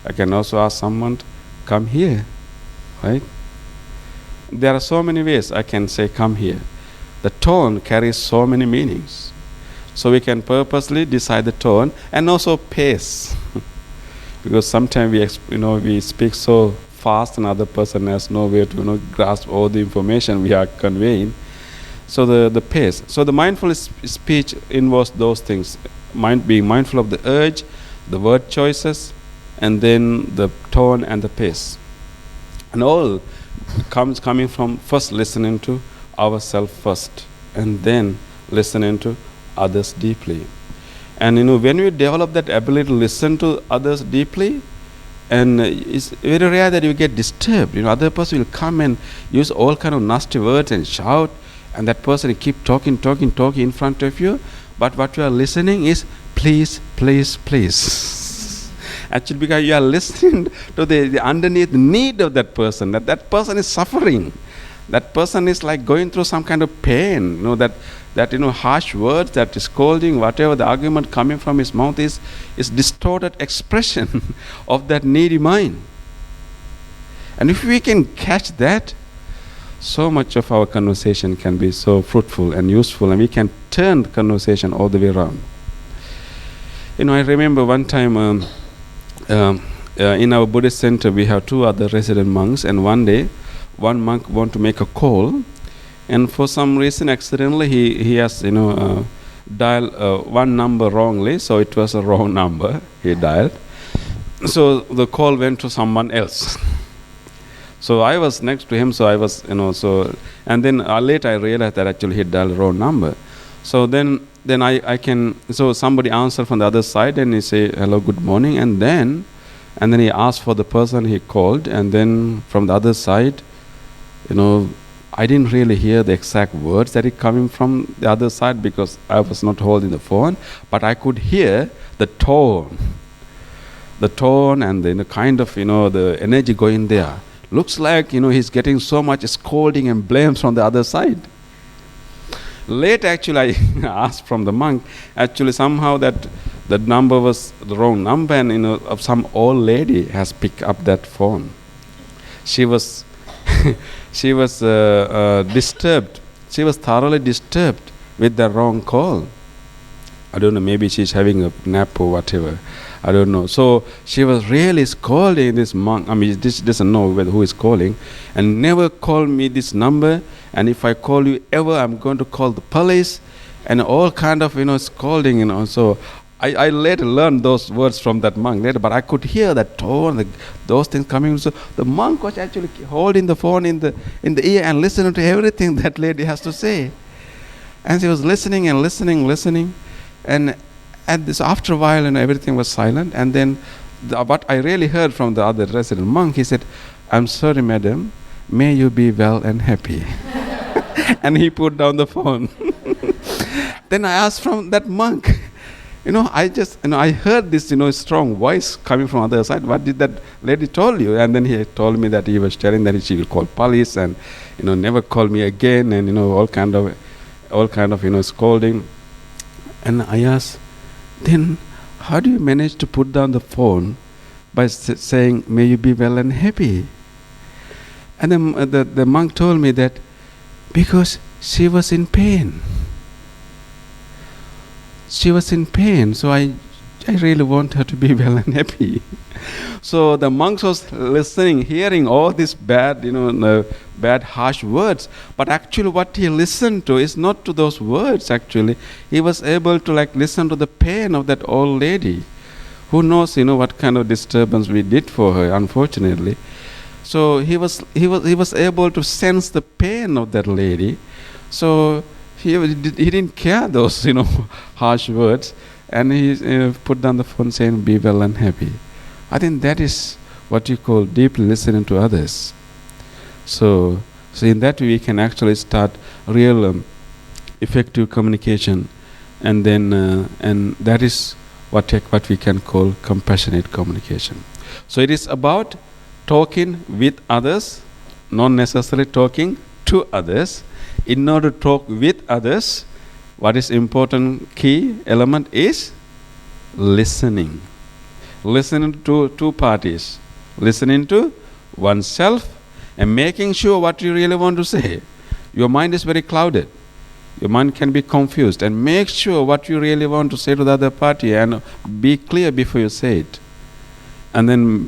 I can also ask someone to come here. Right? There are so many ways I can say come here. The tone carries so many meanings. So we can purposely decide the tone and also pace. Because sometimes we speak so fast and other person has no way to grasp all the information we are conveying. So the pace. So the mindful speech involves those things. Being mindful of the urge, the word choices, and then the tone and the pace. And all coming from first listening to ourselves first, and then listening to others deeply. And when we develop that ability to listen to others deeply, and it's very rare that you get disturbed. Other person will come and use all kind of nasty words and shout, and that person will keep talking in front of you. But what you are listening is please, please, please. Actually, because you are listening to the underneath need of that person. That person is suffering. That person is like going through some kind of pain. That harsh words, that scolding, whatever the argument coming from his mouth is distorted expression of that needy mind. And if we can catch that, so much of our conversation can be so fruitful and useful, and we can turn the conversation all the way around. I remember one time in our Buddhist center we have two other resident monks, and one day one monk want to make a call, and for some reason accidentally he has dialed one number wrongly, so it was a wrong number he dialed. So the call went to someone else. So I was next to him, so I was and then later I realized that actually he dialed the wrong number. So then so somebody answered from the other side and he say hello, good morning, and then he asked for the person he called, and then from the other side, I didn't really hear the exact words that are coming from the other side because I was not holding the phone, but I could hear the tone and the kind of the energy going there. Looks like he's getting so much scolding and blames from the other side. Later actually I asked from the monk, actually somehow that number was the wrong number, and of some old lady has picked up that phone. She was disturbed. She was thoroughly disturbed with the wrong call. I don't know, maybe she's having a nap or whatever. I don't know. So she was really scolding this monk. This doesn't know who is calling, and never call me this number. And if I call you ever, I'm going to call the police, and all kind of scolding. So I later learned those words from that monk later, but I could hear that tone, those things coming. So the monk was actually holding the phone in the ear and listening to everything that lady has to say, and she was listening and listening, and after a while, everything was silent. And then what I really heard from the other resident monk, he said, "I'm sorry, madam, may you be well and happy." And he put down the phone. Then I asked from that monk, I heard this, strong voice coming from other side. What did that lady told you? And then he told me that he was telling that she will call police and, never call me again, and, all kind of, scolding. And I asked, then how do you manage to put down the phone by saying, may you be well and happy? And then the monk told me that because she was in pain. She was in pain, so I really want her to be well and happy. So the monk was listening, hearing all these bad, bad harsh words. But actually what he listened to is not to those words actually. He was able to listen to the pain of that old lady. Who knows, what kind of disturbance we did for her, unfortunately. So he was able to sense the pain of that lady. So he didn't care those, harsh words. And he put down the phone saying, be well and happy. I think that is what you call deeply listening to others. So in that way we can actually start real effective communication. And then and that is what we can call compassionate communication. So it is about talking with others, not necessarily talking to others. In order to talk with others, what is important key element is listening. Listening to two parties. Listening to oneself and making sure what you really want to say. Your mind is very clouded. Your mind can be confused, and make sure what you really want to say to the other party and be clear before you say it. And then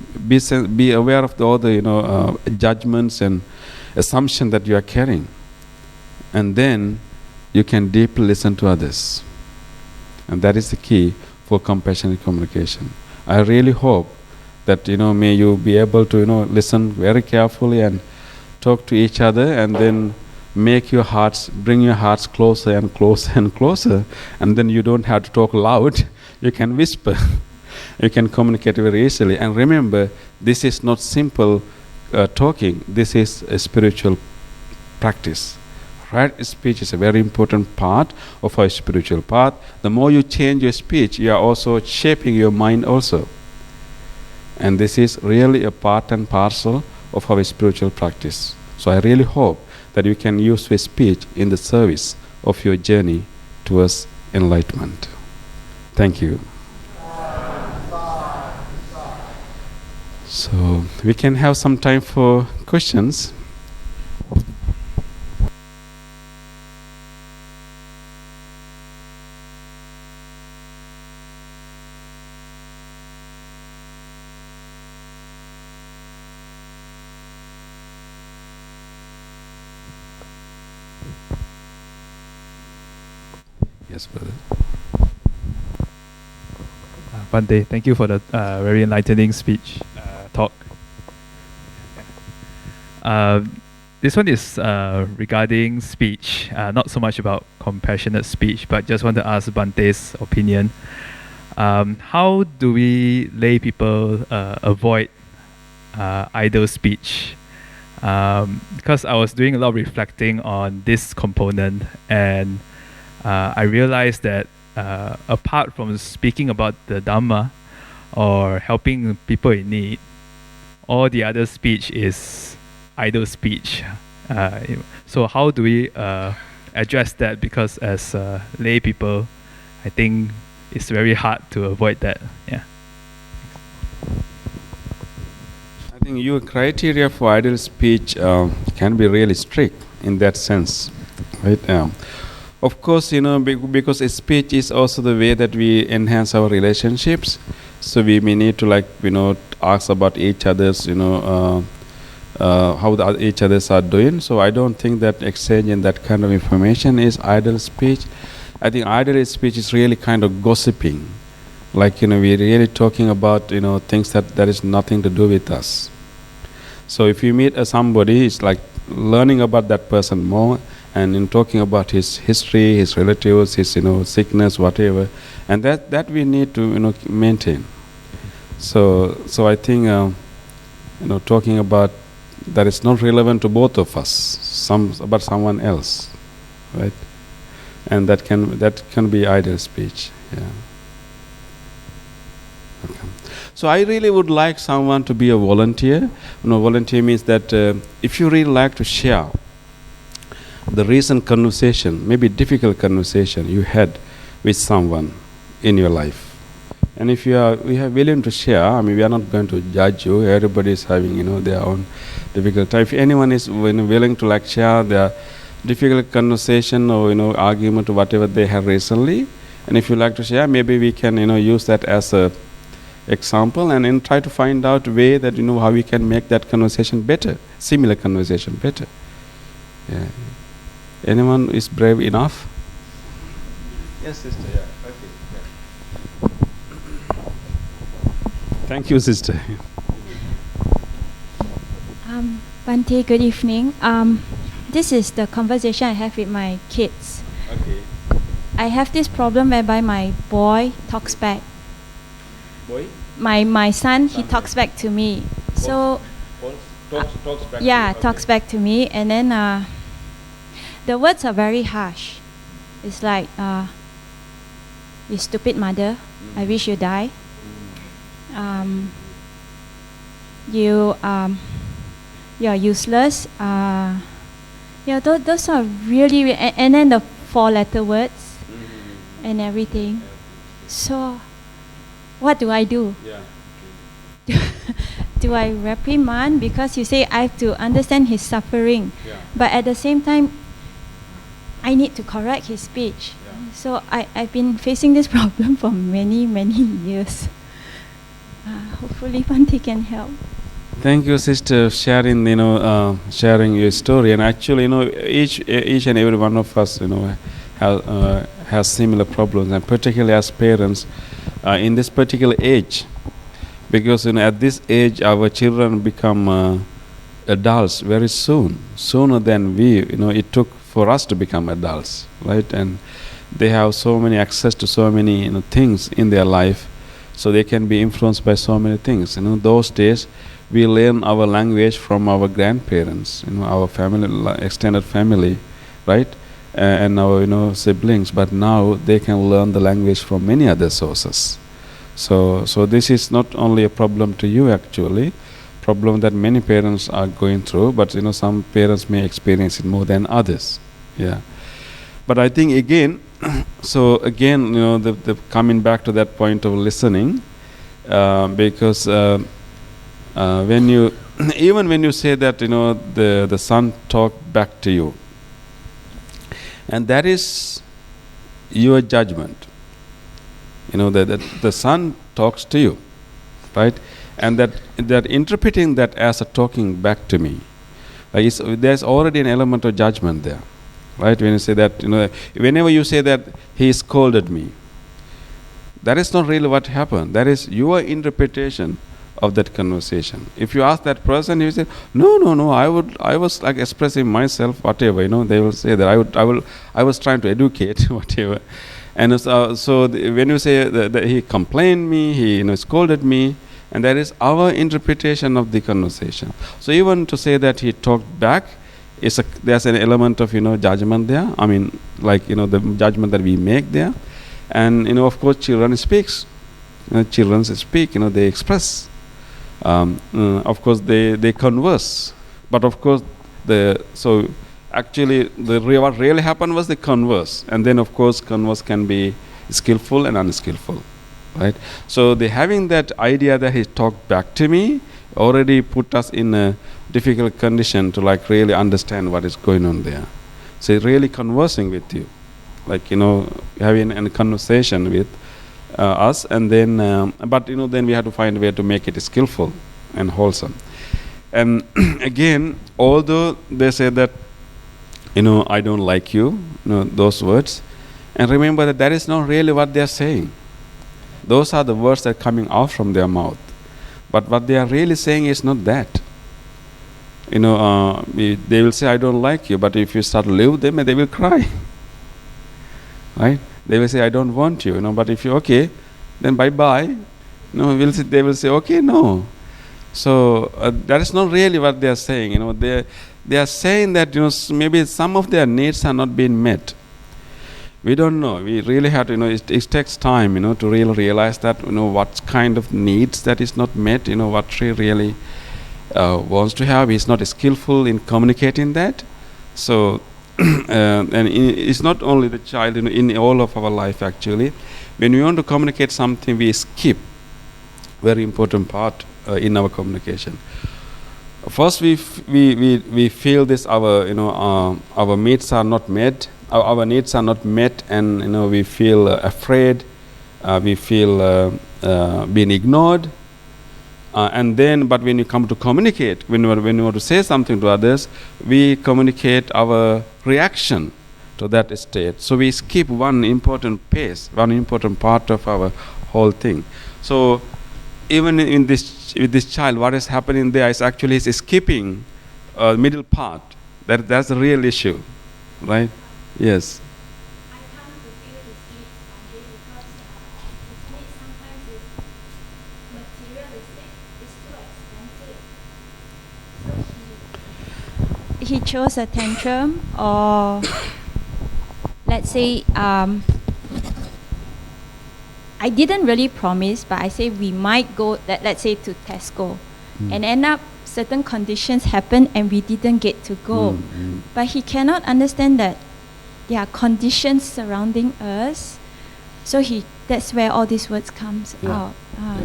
be aware of all the judgments and assumptions that you are carrying. And then you can deeply listen to others. And that is the key for compassionate communication. I really hope that may you be able to listen very carefully and talk to each other, and then bring your hearts closer and closer and closer, and then you don't have to talk loud. You can whisper. You can communicate very easily. And remember, this is not simple talking. This is a spiritual practice. Right speech is a very important part of our spiritual path. The more you change your speech, you are also shaping your mind also. And this is really a part and parcel of our spiritual practice. So I really hope that you can use your speech in the service of your journey towards enlightenment. Thank you. So we can have some time for questions. Yes, brother. Bhante, thank you for the very enlightening speech, talk. This one is regarding speech, not so much about compassionate speech, but just want to ask Bhante's opinion. How do we lay people avoid idle speech? Because I was doing a lot of reflecting on this component, and I realized that apart from speaking about the Dhamma or helping people in need, all the other speech is idle speech. So how do we address that? Because as lay people, I think it's very hard to avoid that. Yeah. I think your criteria for idle speech can be really strict in that sense, right? Of course, because speech is also the way that we enhance our relationships. So we may need to ask about each other's, how each others are doing. So I don't think that exchanging that kind of information is idle speech. I think idle speech is really kind of gossiping. We're really talking about, things that is nothing to do with us. So if you meet somebody, it's like learning about that person more, and in talking about his history, his relatives, his sickness, whatever, and that we need to maintain. So I think talking about that is not relevant to both of us, but someone else, right? And that can be idle speech. Yeah. Okay. So I really would like someone to be a volunteer. Volunteer means that if you really like to share the recent conversation, maybe difficult conversation you had with someone in your life, and if we are willing to share, we are not going to judge you. Everybody is having their own difficult time. If anyone is willing to share their difficult conversation or argument or whatever they have recently, and if you like to share, maybe we can use that as a example and try to find out a way that how we can make that conversation better, similar conversation better. Yeah. Anyone is brave enough? Yes, sister. Yeah. Okay. Yeah. Thank you, sister. Bhante, good evening. This is the conversation I have with my kids. Okay. I have this problem whereby my boy talks back. Boy? My son, he talks back to me. So talks back. yeah, to you. talks back to me, and then the words are very harsh. It's like, you stupid mother, I wish you die. You're useless. Those are really, and then the 4-letter words and everything. So, what do I do? Yeah. Do I reprimand? Because you say I have to understand his suffering, but at the same time, I need to correct his speech. Yeah. So I've been facing this problem for many years. Hopefully Bhante can help. Thank you, sister, sharing sharing your story. And actually, each and every one of us, has similar problems, and particularly as parents, in this particular age, because at this age our children become adults very soon, sooner than it took for us to become adults, right? And they have so many access to so many things in their life, so they can be influenced by so many things. Those days we learn our language from our grandparents, our family, extended family, right? And our siblings. But now they can learn the language from many other sources. So this is not only a problem to you, actually, problem that many parents are going through, but some parents may experience it more than others. Yeah. But I think again, the coming back to that point of listening, because when you even when you say that the son talked back to you, and that is your judgment, that the son talks to you, right? And that interpreting that as a talking back to me, there's already an element of judgment there, right? When you say that, whenever you say that he scolded me, that is not really what happened. That is your interpretation of that conversation. If you ask that person, he will say, no, I was expressing myself, whatever, they will say that I was trying to educate, whatever. And so when you say that he complained me, he scolded me, and that is our interpretation of the conversation. So even to say that he talked back, there's an element of judgment there. The judgment that we make there. And of course children speaks. Children speak, they express. Of course they converse. But of course actually what really happened was they converse. And then of course converse can be skillful and unskillful. Right? So having that idea that he talked back to me already put us in a difficult condition to really understand what is going on there. So really conversing with you, having a conversation with us, and then but then we have to find a way to make it skillful and wholesome. And again, although they say that I don't like you, those words, and remember that is not really what they are saying. Those are the words that are coming out from their mouth. But what they are really saying is not that. They will say, I don't like you, but if you start to live with them, they will cry. Right? They will say, I don't want you, but if you're okay, then bye-bye. They will say, okay, no. So that is not really what they are saying. They are saying that maybe some of their needs are not being met. We don't know. We really have to, it takes time, to really realize that, what kind of needs that is not met, what she really wants to have. He's not skillful in communicating that. So, and it's not only the child, in all of our life actually. When we want to communicate something, we skip very important part in our communication. First, we feel this our needs are not met. Our needs are not met, and we feel afraid. We feel being ignored. And then, but when you come to communicate, when you want to say something to others, we communicate our reaction to that state. So we skip one important pace, one important part of our whole thing. So even with this child, what is happening there is actually he's skipping middle part. That's the real issue, right? Yes. I come to feel his needs, because his needs sometimes is materialistic. It's too expensive. So he chose a tantrum, or let's say I didn't really promise, but I say we might go, let's say, to Tesco, and end up certain conditions happen and we didn't get to go. But he cannot understand that there are conditions surrounding us. So that's where all these words comes out.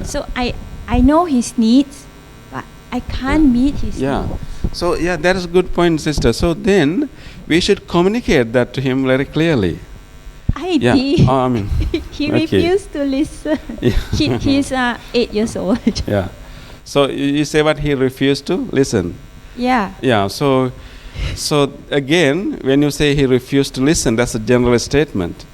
So I know his needs, but I can't meet his needs. So that is a good point, sister. So then we should communicate that to him very clearly. I did. He refused to listen. He's 8 years old. Yeah. So you say what, he refused to listen? Yeah. Yeah. So again, when you say he refused to listen, that's a general statement,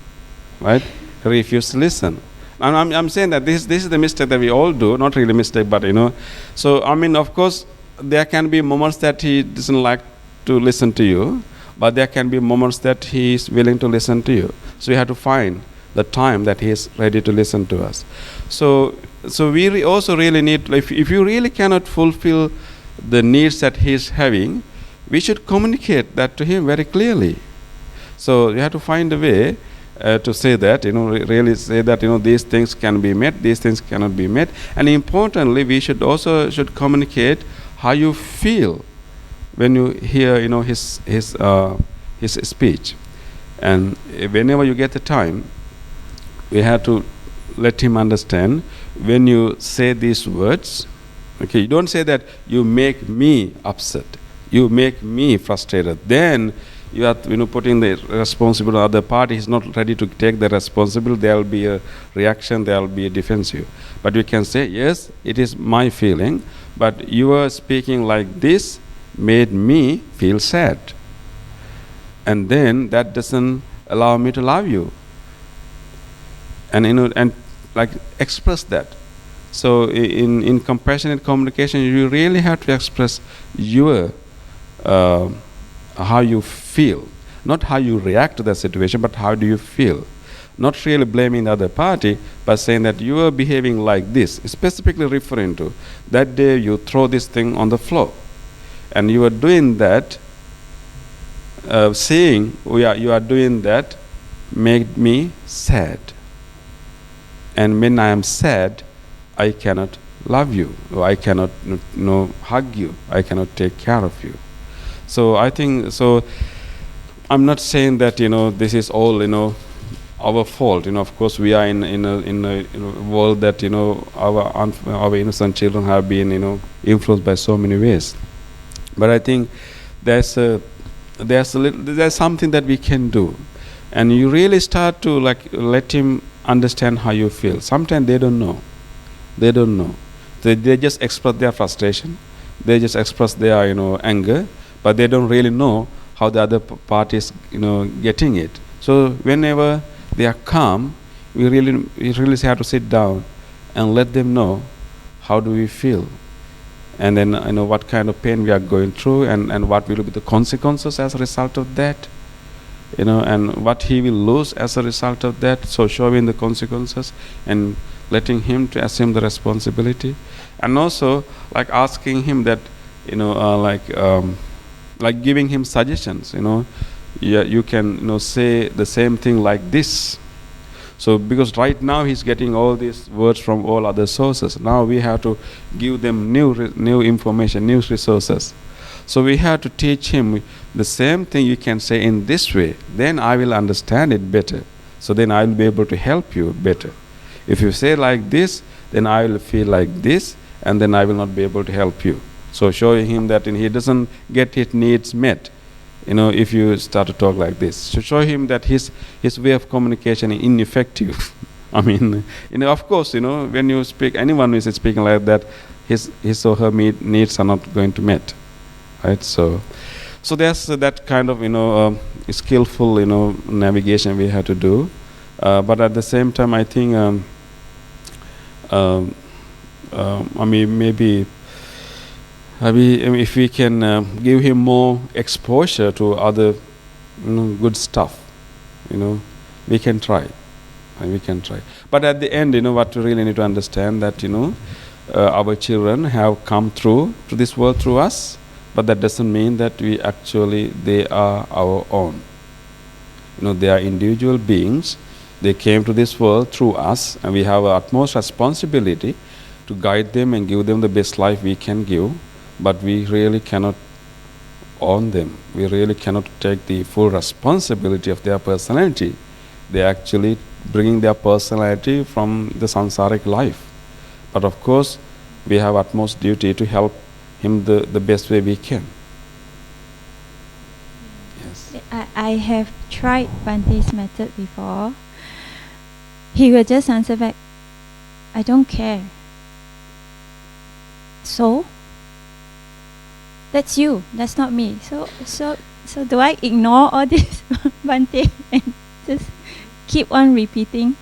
right? He refused to listen. And I'm saying that this is the mistake that we all do. Not really mistake, but So of course, there can be moments that he doesn't like to listen to you, but there can be moments that he is willing to listen to you. So you have to find the time that he is ready to listen to us. So we also really need, if you really cannot fulfill the needs that he is having, we should communicate that to him very clearly. So you have to find a way to say that, really say that, these things can be met, these things cannot be met. And importantly, we should communicate how you feel when you hear, his speech. And whenever you get the time, we have to let him understand, when you say these words, okay, you don't say that you make me upset, you make me frustrated. Then you are putting the responsibility on the other party. Is not ready to take the responsibility. There will be a reaction, there will be a defensive. But you can say, yes, it is my feeling, but you are speaking like this made me feel sad. And then that doesn't allow me to love you. And and like express that. So in compassionate communication, you really have to express your how you feel, not how you react to the situation, but how do you feel. Not really blaming the other party, but saying that you are behaving like this, specifically referring to that day you throw this thing on the floor, and you are doing that, saying you are doing that made me sad. And when I am sad, I cannot love you, or I cannot hug you, I cannot take care of you. So I think, I'm not saying that this is all our fault. Of course we are in a world that our innocent children have been influenced by so many ways. But I think there's something that we can do, and you really start to let him understand how you feel. Sometimes they don't know. They just express their frustration, they just express their anger, but they don't really know how the other party is getting it. So whenever they are calm, we really have to sit down and let them know how do we feel, and then what kind of pain we are going through, and what will be the consequences as a result of that, and what he will lose as a result of that. So show him the consequences, and letting him to assume the responsibility, and also like asking him that, like giving him suggestions. You can say the same thing like this. So because right now he's getting all these words from all other sources. Now we have to give them new information, new resources. So we have to teach him the same thing you can say in this way. Then I will understand it better. So then I will be able to help you better. If you say like this, then I will feel like this, and then I will not be able to help you. So showing him that he doesn't get his needs met, if you start to talk like this. So show him that his way of communication is ineffective. I mean, of course, when you speak, anyone who is speaking like that, his or her needs are not going to met, right? So there's that kind of skillful navigation we have to do, but at the same time, I think maybe if we can give him more exposure to other good stuff, we can try. We can try. But at the end, what we really need to understand that our children have come through to this world through us, but that doesn't mean that they are our own. They are individual beings. They came to this world through us, and we have utmost responsibility to guide them and give them the best life we can give. But we really cannot own them. We really cannot take the full responsibility of their personality. They are actually bringing their personality from the samsaric life. But of course, we have utmost duty to help him the best way we can. Yes. I have tried Bhante's method before. He will just answer back, I don't care. So? That's you, that's not me. So do I ignore all this, Bhante, and just keep on repeating?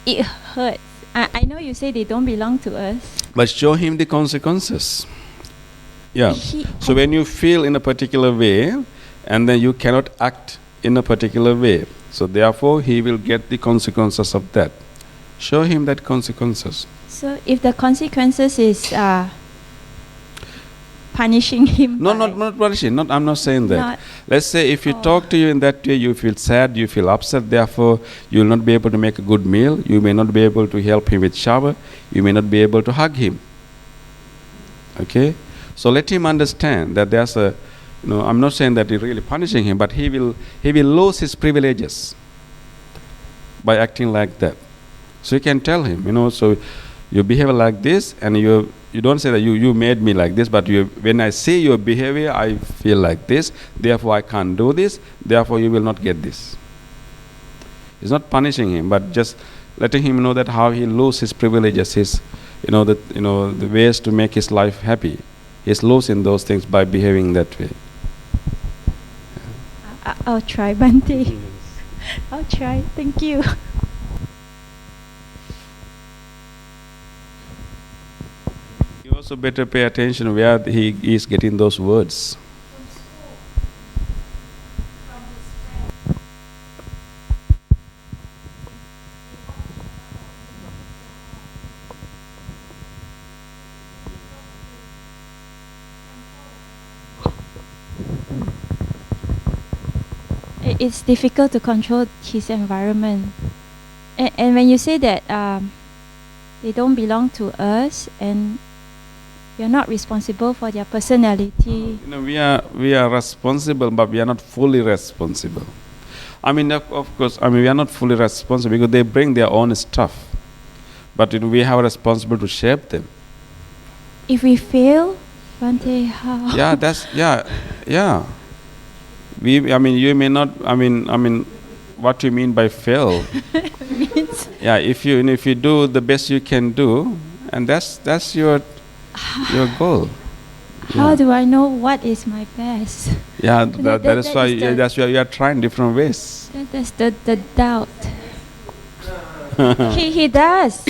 It hurts. I know you say they don't belong to us. But show him the consequences. Yeah. So when you feel in a particular way, and then you cannot act in a particular way, so therefore he will get the consequences of that. Show him that consequences. So if the consequences is punishing him. No, not punishing. I'm not saying that. Let's say if you talk to you in that way, you feel sad, you feel upset, therefore you will not be able to make a good meal, you may not be able to help him with shower, you may not be able to hug him. Okay? So let him understand that there's I'm not saying that you're really punishing him, but he will lose his privileges by acting like that. So you can tell him, so you behave like this, and you don't say that you made me like this, but when I see your behavior, I feel like this, therefore I can't do this, therefore you will not get this. It's not punishing him, but just letting him know that how he loses his privileges, his the ways to make his life happy. He's losing those things by behaving that way. I'll try, Bhante. Yes. I'll try. Thank you. You also better pay attention where he is getting those words. It's difficult to control his environment. And when you say that they don't belong to us and we are not responsible for their personality. We are responsible, but we are not fully responsible. Of course, we are not fully responsible because they bring their own stuff. But we have a responsibility to shape them. If we fail, Bhante, how? Yeah. You may not. What you mean by fail? Yeah, if you do the best you can do, and that's your goal. How do I know what is my best? Yeah, that's why you are trying different ways. That's the doubt. He does.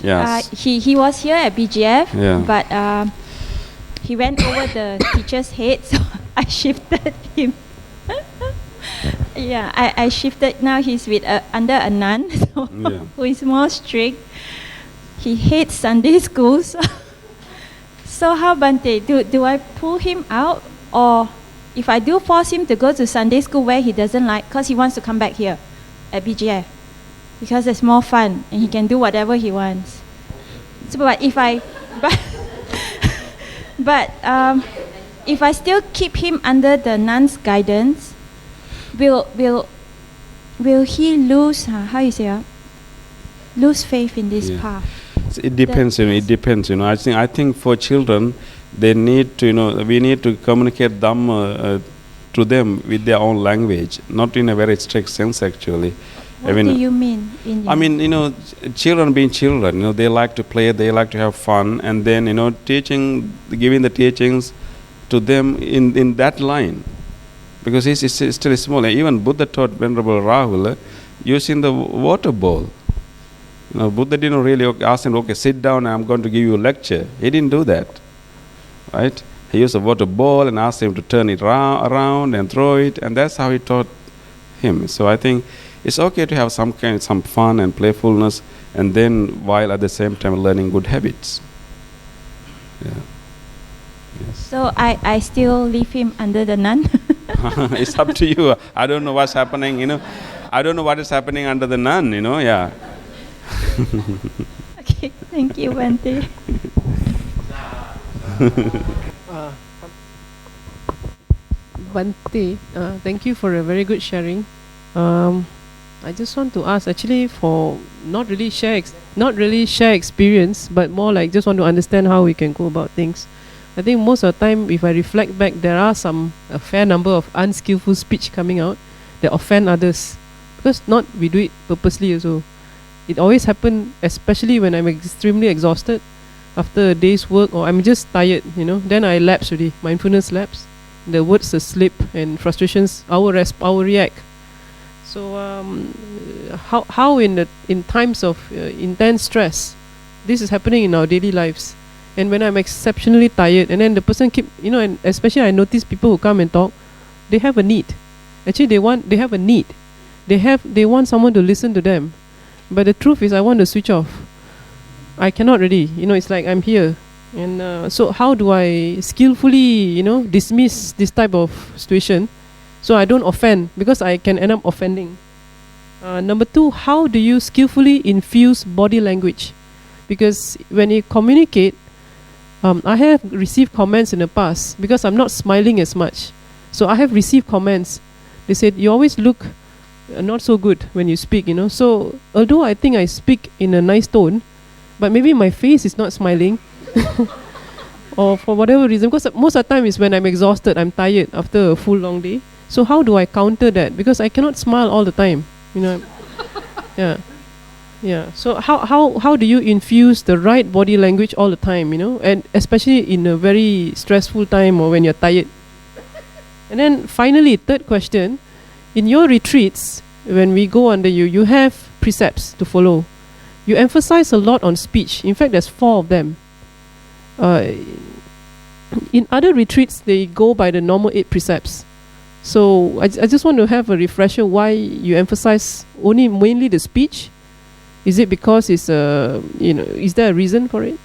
Yes. He was here at BGF, yeah. But he went over the teacher's head, so I shifted him. Yeah, I shifted. Now he's with under a nun, so Yeah. who is more strict. He hates Sunday schools. So how, Bhante? Do I pull him out, or if I do force him to go to Sunday school where he doesn't like, because he wants to come back here at BGF, because it's more fun and he can do whatever he wants. So, but if I, but if I still keep him under the nun's guidance, will he lose? How you say? Lose faith in this path. It depends, It depends, I think for children, they need to, we need to communicate Dhamma to them with their own language, not in a very strict sense, actually. What do you mean? Children being children, they like to play, they like to have fun, and then, giving the teachings to them in that line. Because he's still small. Even Buddha taught Venerable Rahul using the water bowl. Buddha didn't really ask him, okay, sit down, I'm going to give you a lecture. He didn't do that, right? He used a water bowl and asked him to turn it around and throw it, and that's how he taught him. So I think it's okay to have some fun and playfulness, and then while at the same time learning good habits. Yeah. Yes. So I still leave him under the nun? It's up to you. I don't know what's happening, I don't know what is happening under the nun, yeah. Okay, thank you, Bhante. Bhante, thank you for a very good sharing. I just want to ask, actually, for not really share experience, but more like just want to understand how we can go about things. I think most of the time, if I reflect back, there are a fair number of unskillful speech coming out that offend others, because not we do it purposely also. It always happens, especially when I'm extremely exhausted after a day's work, or I'm just tired, then I lapse already, mindfulness lapse, the words slip, and frustrations, I will react. So how in times of intense stress, this is happening in our daily lives, and when I'm exceptionally tired, and then the person and especially I notice people who come and talk, they have a need. Actually, they have a need. They want someone to listen to them. But the truth is, I want to switch off. I cannot really, it's like I'm here. And so how do I skillfully, dismiss this type of situation so I don't offend, because I can end up offending. Number two, how do you skillfully infuse body language? Because when you communicate, I have received comments in the past, because I'm not smiling as much. So I have received comments. They said, you always look not so good when you speak, So although I think I speak in a nice tone, but maybe my face is not smiling, or for whatever reason, because most of the time is when I'm exhausted, I'm tired after a full long day. So how do I counter that? Because I cannot smile all the time, Yeah. So how do you infuse the right body language all the time, and especially in a very stressful time or when you're tired? And then finally, third question. In your retreats, when we go under you, you have precepts to follow. You emphasize a lot on speech. In fact, there's 4 of them. In other retreats, they go by the normal 8 precepts. So I just want to have a refresher why you emphasize only mainly the speech. Is it because it's is there a reason for it?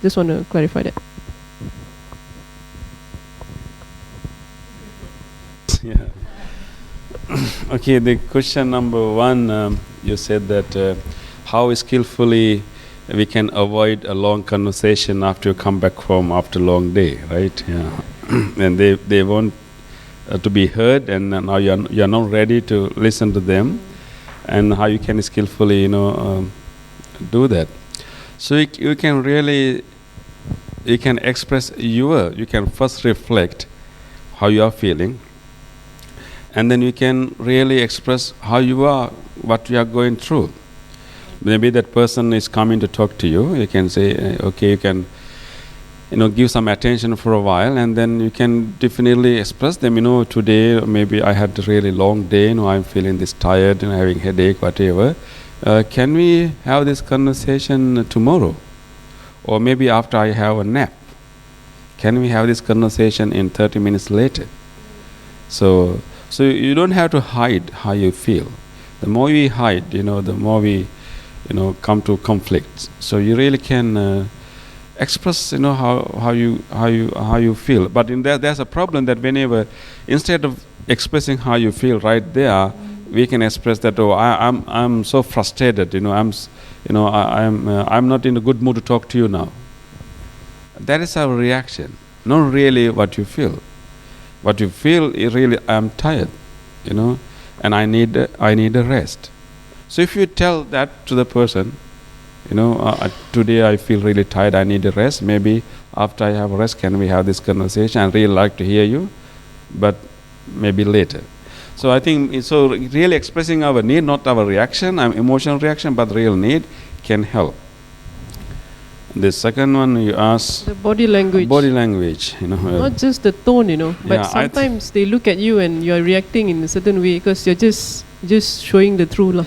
Just want to clarify that. Yeah. Okay, the question number 1, you said that how skillfully we can avoid a long conversation after you come back home after a long day, right? Yeah. And they want to be heard, and now you're not ready to listen to them, and how you can skillfully do that. So you can really, you can express you can first reflect how you are feeling, and then you can really express how you are, what you are going through. Maybe that person is coming to talk to you. You can say, okay, you can, give some attention for a while, and then you can definitely express them. Today maybe I had a really long day. I'm feeling this tired and having headache, whatever. Can we have this conversation tomorrow, or maybe after I have a nap? Can we have this conversation in 30 minutes later? So So you don't have to hide how you feel. The more we hide, the more we, come to conflicts. So you really can express, how you feel. But in there's a problem that whenever, instead of expressing how you feel right there, we can express that, I'm so frustrated, I'm not in a good mood to talk to you now. That is our reaction, not really what you feel. What you feel is really, I'm tired, and I need a rest. So if you tell that to the person, today I feel really tired, I need a rest. Maybe after I have a rest, can we have this conversation? I'd really like to hear you, but maybe later. So I think, so really expressing our need, not our reaction, emotional reaction, but real need can help. The second one you ask, the body language. Body language, Not just the tone, but sometimes they look at you and you are reacting in a certain way because you're just showing the truth, lah.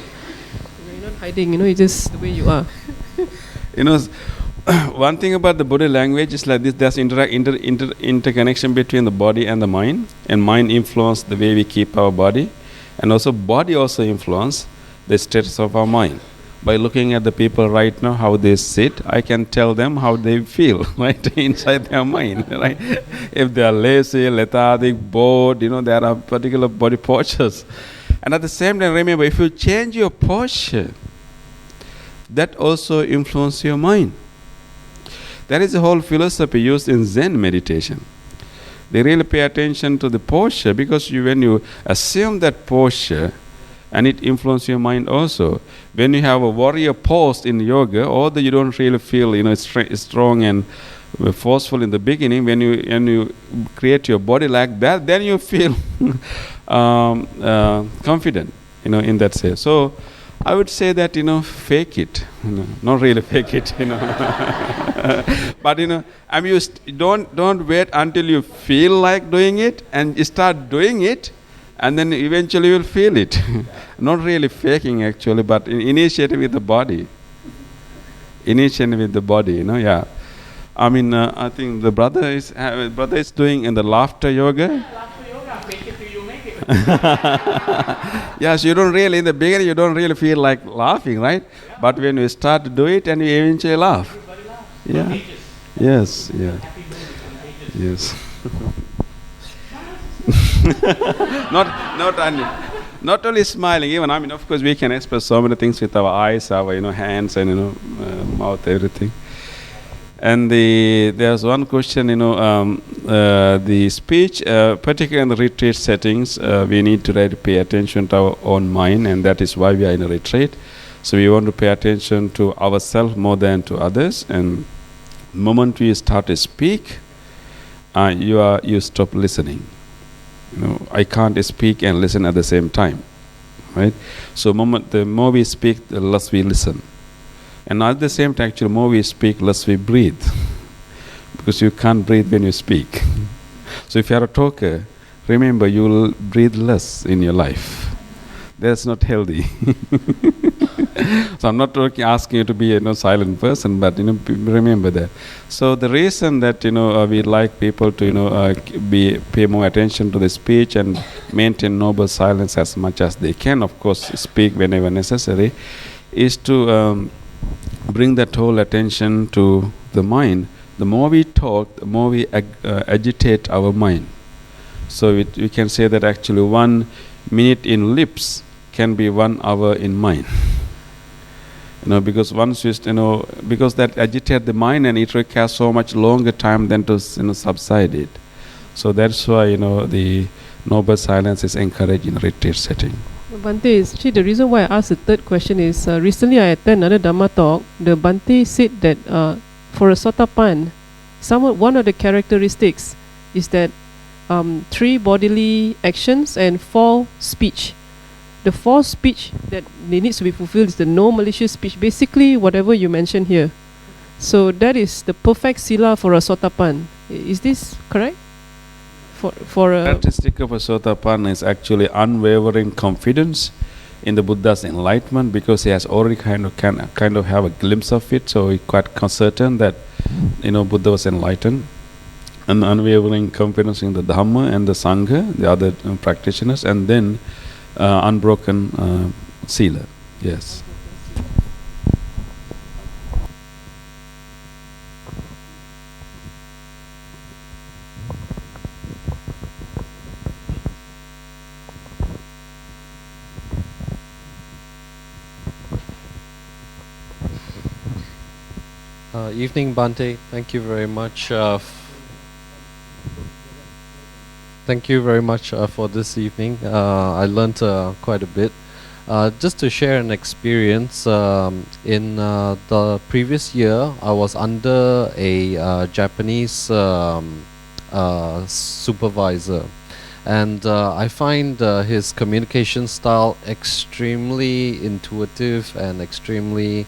You're not hiding, it's just the way you are. One thing about the body language is like this: there's interconnection between the body and the mind, and mind influence the way we keep our body, and also body also influence the status of our mind. By looking at the people right now, how they sit, I can tell them how they feel, right, inside their mind, right? If they are lazy, lethargic, bored, there are particular body postures. And at the same time, remember, if you change your posture, that also influences your mind. That is the whole philosophy used in Zen meditation. They really pay attention to the posture, because when you assume that posture, and it influences your mind also. When you have a warrior pose in yoga, although you don't really feel strong and forceful in the beginning, when you create your body like that, then you feel confident, in that sense. So I would say that fake it, not really fake it, but don't wait until you feel like doing it and you start doing it. And then eventually you'll feel it. Not really faking actually, but initiating with the body. Initiating with the body, yeah. I think the brother is doing in the laughter yoga. Laughter yoga, fake it till you make it. Yes, you don't really, in the beginning you don't really feel like laughing, right? Yeah. But when you start to do it and you eventually laugh. Everybody laughs. Yeah. Contagious. Yes, yeah. Happy mood is contagious. Yes. Not only smiling, even of course we can express so many things with our eyes, our hands and mouth, everything. And there's one question, the speech, particularly in the retreat settings, we need to really pay attention to our own mind, and that is why we are in a retreat. So we want to pay attention to ourselves more than to others. And the moment we start to speak, you stop listening. I can't speak and listen at the same time, right? So the more we speak, the less we listen. And at the same time, actually, the more we speak, less we breathe. Because you can't breathe when you speak. So if you are a talker, remember you will breathe less in your life. That's not healthy. So I'm not asking you to be a silent person, but remember that. So the reason that we like people to pay more attention to the speech and maintain noble silence as much as they can, of course speak whenever necessary, is to bring that whole attention to the mind. The more we talk, the more we agitate our mind. So we can say that actually 1 minute in lips can be 1 hour in mind. Because once because that agitate the mind, and it requires so much longer time than to subside it. So that's why the noble silence is encouraged in a retreat setting. Bhante, actually the reason why I asked the third question is recently I attended another Dhamma Talk. The Bhante said that for a sotapan, one of the characteristics is that 3 bodily actions and 4 speech. The 4 speech that needs to be fulfilled is the no malicious speech. Basically, whatever you mentioned here. So that is the perfect sila for a sotapan. Is this correct? For a characteristic of a sotapan is actually unwavering confidence in the Buddha's enlightenment, because he has already kind of have a glimpse of it. So he's quite certain that Buddha was enlightened. and unwavering confidence in the Dhamma and the Sangha, the other practitioners, and then unbroken Sila. Yes. Evening, Bhante. Thank you very much. Thank you very much for this evening. I learnt quite a bit. Just to share an experience, in the previous year, I was under a Japanese supervisor, and I find his communication style extremely intuitive and extremely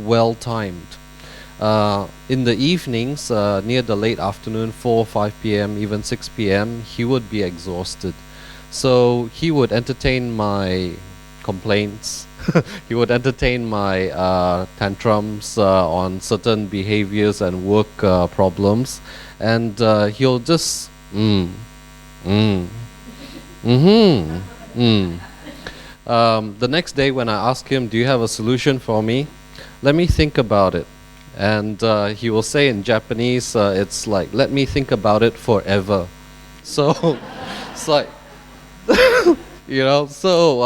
well-timed. In the evenings, near the late afternoon, 4 or 5 p.m., even 6 p.m., he would be exhausted. So he would entertain my complaints. He would entertain my tantrums on certain behaviors and work problems. And he'll just, the next day when I ask him, do you have a solution for me? Let me think about it. And he will say in Japanese, it's like, let me think about it forever. So it's like, you know, so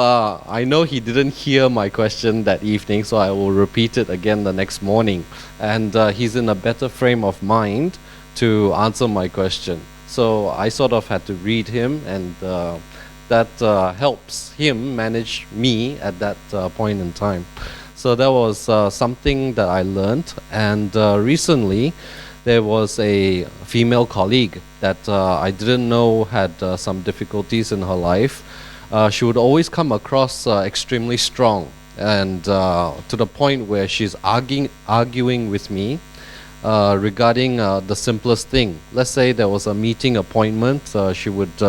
I know he didn't hear my question that evening, so I will repeat it again the next morning. And he's in a better frame of mind to answer my question. So I sort of had to read him, and that helps him manage me at that point in time. So that was something that I learned. And recently, there was a female colleague that I didn't know had some difficulties in her life. She would always come across extremely strong, and to the point where she's arguing with me regarding the simplest thing. Let's say there was a meeting appointment. She would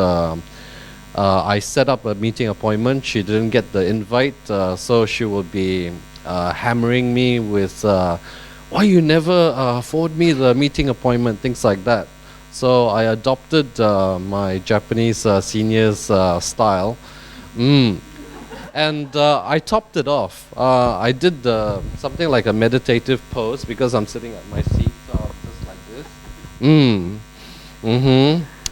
I set up a meeting appointment. She didn't get the invite, so she would be hammering me with why you never forward me the meeting appointment, things like that. So I adopted my Japanese seniors style, and I topped it off. I did something like a meditative pose because I'm sitting at my seat, just like this.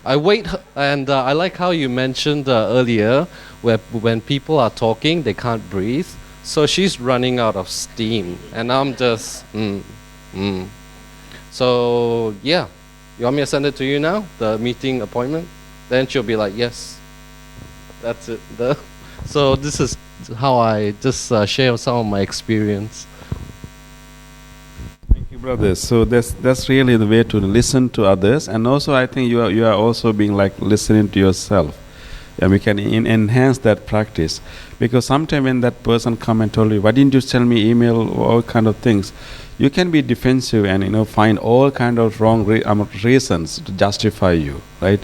I wait, and I like how you mentioned earlier, where when people are talking, they can't breathe. So she's running out of steam, and I'm just, So, yeah. You want me to send it to you now, the meeting appointment? Then she'll be like, yes. That's it. So this is how I just share some of my experience. Thank you, brother. So that's really the way to listen to others, and also I think you are also being like listening to yourself. And we can enhance that practice, because sometimes when that person come and told you, why didn't you tell me email, all kind of things, you can be defensive and find all kind of wrong reasons to justify you, right?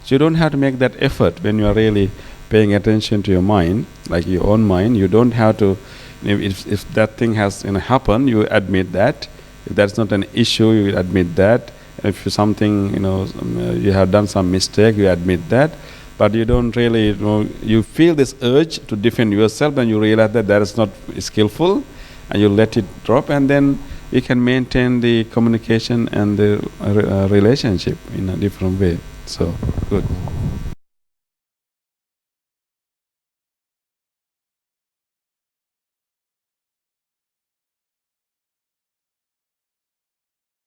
So you don't have to make that effort when you are really paying attention to your mind, like your own mind. You don't have to, if that thing has happened, you admit that. If that's not an issue, you admit that. If something, you have done some mistake, you admit that. But you don't really, you feel this urge to defend yourself, and you realize that is not skillful, and you let it drop, and then you can maintain the communication and the relationship in a different way. So, good.